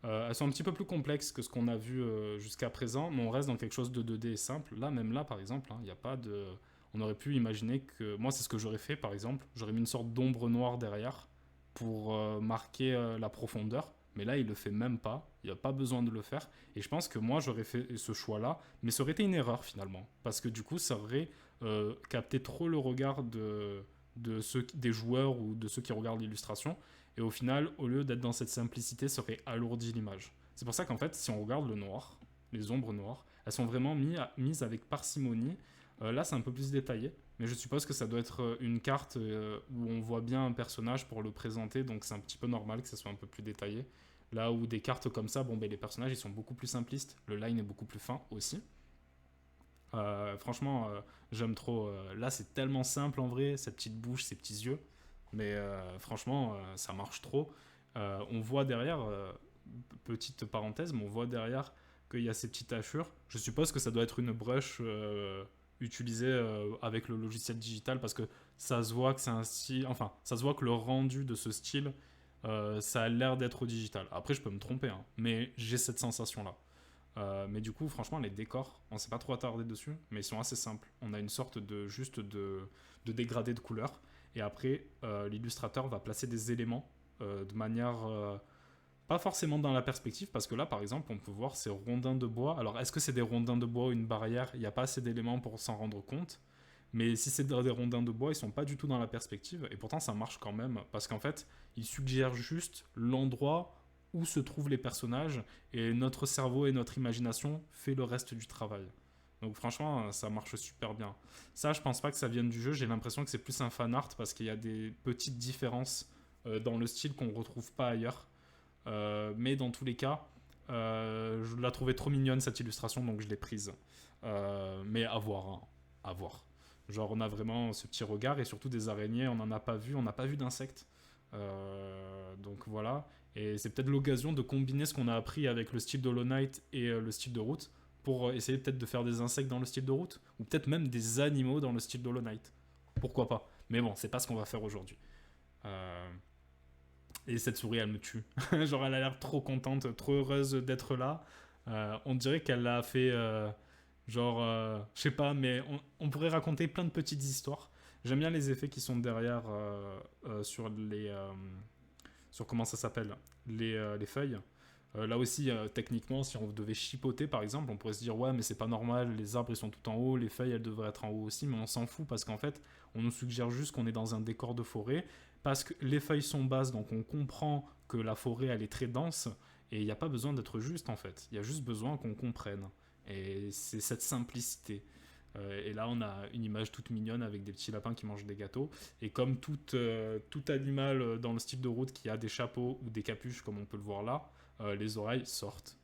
Speaker 2: elles sont un petit peu plus complexes que ce qu'on a vu jusqu'à présent, mais on reste dans quelque chose de 2D simple. Là, même là, par exemple, il n'y a pas de. On aurait pu imaginer que. Moi, c'est ce que j'aurais fait, par exemple. J'aurais mis une sorte d'ombre noire derrière pour marquer la profondeur. Mais là, il le fait même pas. Il n'y a pas besoin de le faire. Et je pense que moi, j'aurais fait ce choix-là. Mais ça aurait été une erreur, finalement. Parce que du coup, ça aurait capté trop le regard des joueurs ou de ceux qui regardent l'illustration. Et au final, au lieu d'être dans cette simplicité, ça aurait alourdi l'image. C'est pour ça qu'en fait, si on regarde le noir, les ombres noires, elles sont vraiment mises avec parcimonie. Là, c'est un peu plus détaillé, mais je suppose que ça doit être une carte où on voit bien un personnage pour le présenter, donc c'est un petit peu normal que ça soit un peu plus détaillé. Là où des cartes comme ça, bon, ben, les personnages ils sont beaucoup plus simplistes, le line est beaucoup plus fin aussi. Franchement, j'aime trop. Là, c'est tellement simple en vrai, cette petite bouche, ces petits yeux. Mais franchement, ça marche trop. On voit derrière, petite parenthèse, mais on voit derrière qu'il y a ces petites hachures. Je suppose que ça doit être une brush utilisée avec le logiciel digital parce que ça se voit que c'est un style. Enfin, ça se voit que le rendu de ce style, ça a l'air d'être au digital. Après, je peux me tromper, hein, mais j'ai cette sensation-là. Mais du coup, franchement, les décors, on s'est pas trop attardé dessus, mais ils sont assez simples. On a une sorte de dégradé de couleurs. Et après, l'illustrateur va placer des éléments de manière Pas forcément dans la perspective, parce que là, par exemple, on peut voir ces rondins de bois. Alors, est-ce que c'est des rondins de bois ou une barrière? Il n'y a pas assez d'éléments pour s'en rendre compte. Mais si c'est des rondins de bois, ils sont pas du tout dans la perspective. Et pourtant, ça marche quand même. Parce qu'en fait, ils suggèrent juste l'endroit où se trouvent les personnages. Et notre cerveau et notre imagination fait le reste du travail. Donc franchement, ça marche super bien. Ça, je pense pas que ça vienne du jeu. J'ai l'impression que c'est plus un fan art parce qu'il y a des petites différences dans le style qu'on retrouve pas ailleurs. Mais dans tous les cas, je la trouvais trop mignonne cette illustration, donc je l'ai prise. Mais à voir, hein, à voir. Genre, on a vraiment ce petit regard et surtout des araignées, on n'en a pas vu, on n'a pas vu d'insectes. Donc voilà. Et c'est peut-être l'occasion de combiner ce qu'on a appris avec le style de Hollow Knight et le style de Root pour essayer peut-être de faire des insectes dans le style de Root ou peut-être même des animaux dans le style de Hollow Knight. Pourquoi pas? Mais bon, c'est pas ce qu'on va faire aujourd'hui. Et cette souris, elle me tue. Genre, elle a l'air trop contente, trop heureuse d'être là. On dirait qu'elle a fait je sais pas, mais on pourrait raconter plein de petites histoires. J'aime bien les effets qui sont derrière sur les. Sur comment ça s'appelle les feuilles. Là aussi, techniquement, si on devait chipoter par exemple, on pourrait se dire ouais, mais c'est pas normal, les arbres ils sont tout en haut, les feuilles elles devraient être en haut aussi, mais on s'en fout parce qu'en fait, on nous suggère juste qu'on est dans un décor de forêt, parce que les feuilles sont basses, donc on comprend que la forêt elle est très dense, et il n'y a pas besoin d'être juste en fait, il y a juste besoin qu'on comprenne. Et c'est cette simplicité. Et là, on a une image toute mignonne avec des petits lapins qui mangent des gâteaux. Et comme tout animal dans le style de Route qui a des chapeaux ou des capuches, comme on peut le voir là, les oreilles sortent.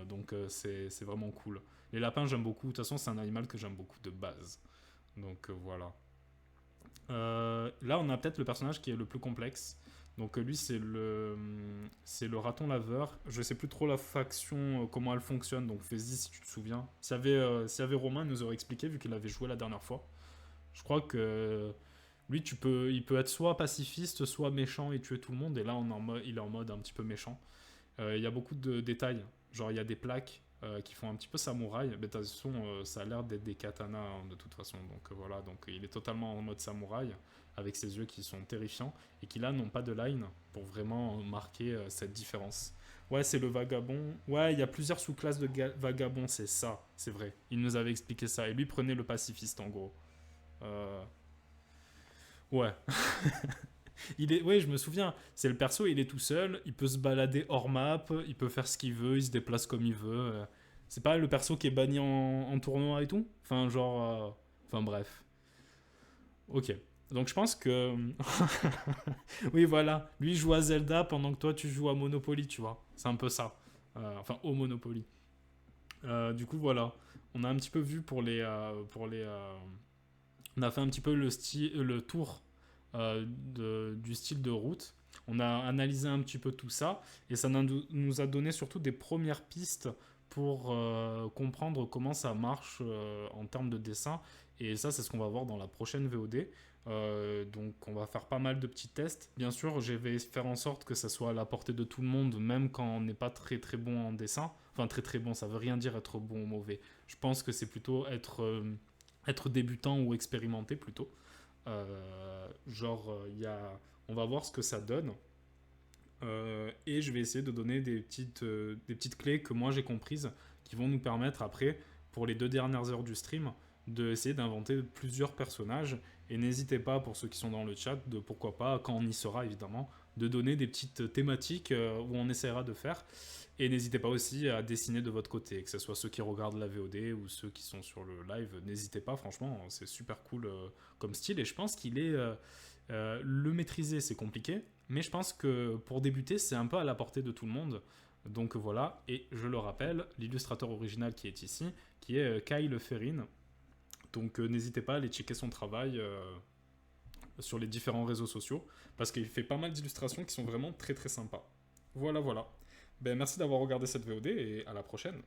Speaker 2: Donc c'est vraiment cool. Les lapins, j'aime beaucoup. De toute façon, c'est un animal que j'aime beaucoup de base. Donc voilà. Là, on a peut-être le personnage qui est le plus complexe. Donc lui, c'est le raton laveur. Je sais plus trop la faction, comment elle fonctionne. Donc fais-y si tu te souviens. S'il y avait Romain, il nous aurait expliqué vu qu'il avait joué la dernière fois. Je crois que lui, il peut être soit pacifiste, soit méchant et tuer tout le monde. Et là, il est en mode un petit peu méchant. Il y a beaucoup de détails. Genre, il y a des plaques qui font un petit peu samouraï. Mais de toute façon, ça a l'air d'être des katanas hein, de toute façon. Donc voilà, donc il est totalement en mode samouraï avec ses yeux qui sont terrifiants et qui là n'ont pas de line pour vraiment marquer cette différence. Ouais, c'est le vagabond. Ouais, il y a plusieurs sous-classes de vagabond, c'est ça, c'est vrai. Il nous avait expliqué ça. Et lui prenait le pacifiste en gros. Euh, Ouais. Ouais, je me souviens. C'est le perso, il est tout seul, il peut se balader hors map, il peut faire ce qu'il veut, il se déplace comme il veut. C'est pas le perso qui est banni en tournoi et tout. Enfin, enfin, bref. Ok. Donc, je pense que. Oui, voilà. Lui il joue à Zelda pendant que toi, tu joues à Monopoly, tu vois. C'est un peu ça. Enfin, au Monopoly. Du coup, voilà. On a un petit peu vu on a fait un petit peu le tour du style de route. On a analysé un petit peu tout ça et ça nous a donné surtout des premières pistes pour comprendre comment ça marche en termes de dessin. Et ça, c'est ce qu'on va voir dans la prochaine VOD. Donc, on va faire pas mal de petits tests. Bien sûr, je vais faire en sorte que ça soit à la portée de tout le monde, même quand on n'est pas très très bon en dessin. Enfin, très très bon, ça veut rien dire être bon ou mauvais. Je pense que c'est plutôt être débutant ou expérimenté plutôt. On va voir ce que ça donne. Et je vais essayer de donner des petites clés que moi j'ai comprises qui vont nous permettre après, pour les 2 dernières heures du stream, d'essayer d'inventer plusieurs personnages. Et n'hésitez pas, pour ceux qui sont dans le chat, de pourquoi pas, quand on y sera évidemment, de donner des petites thématiques où on essaiera de faire. Et n'hésitez pas aussi à dessiner de votre côté, que ce soit ceux qui regardent la VOD ou ceux qui sont sur le live. N'hésitez pas, franchement, c'est super cool comme style. Et je pense qu'il est... le maîtriser, c'est compliqué. Mais je pense que pour débuter, c'est un peu à la portée de tout le monde. Donc voilà, et je le rappelle, l'illustrateur original qui est ici, qui est Kyle Ferrin. Donc n'hésitez pas à aller checker son travail sur les différents réseaux sociaux, parce qu'il fait pas mal d'illustrations qui sont vraiment très très sympas. Voilà, voilà. Ben, merci d'avoir regardé cette VOD et à la prochaine.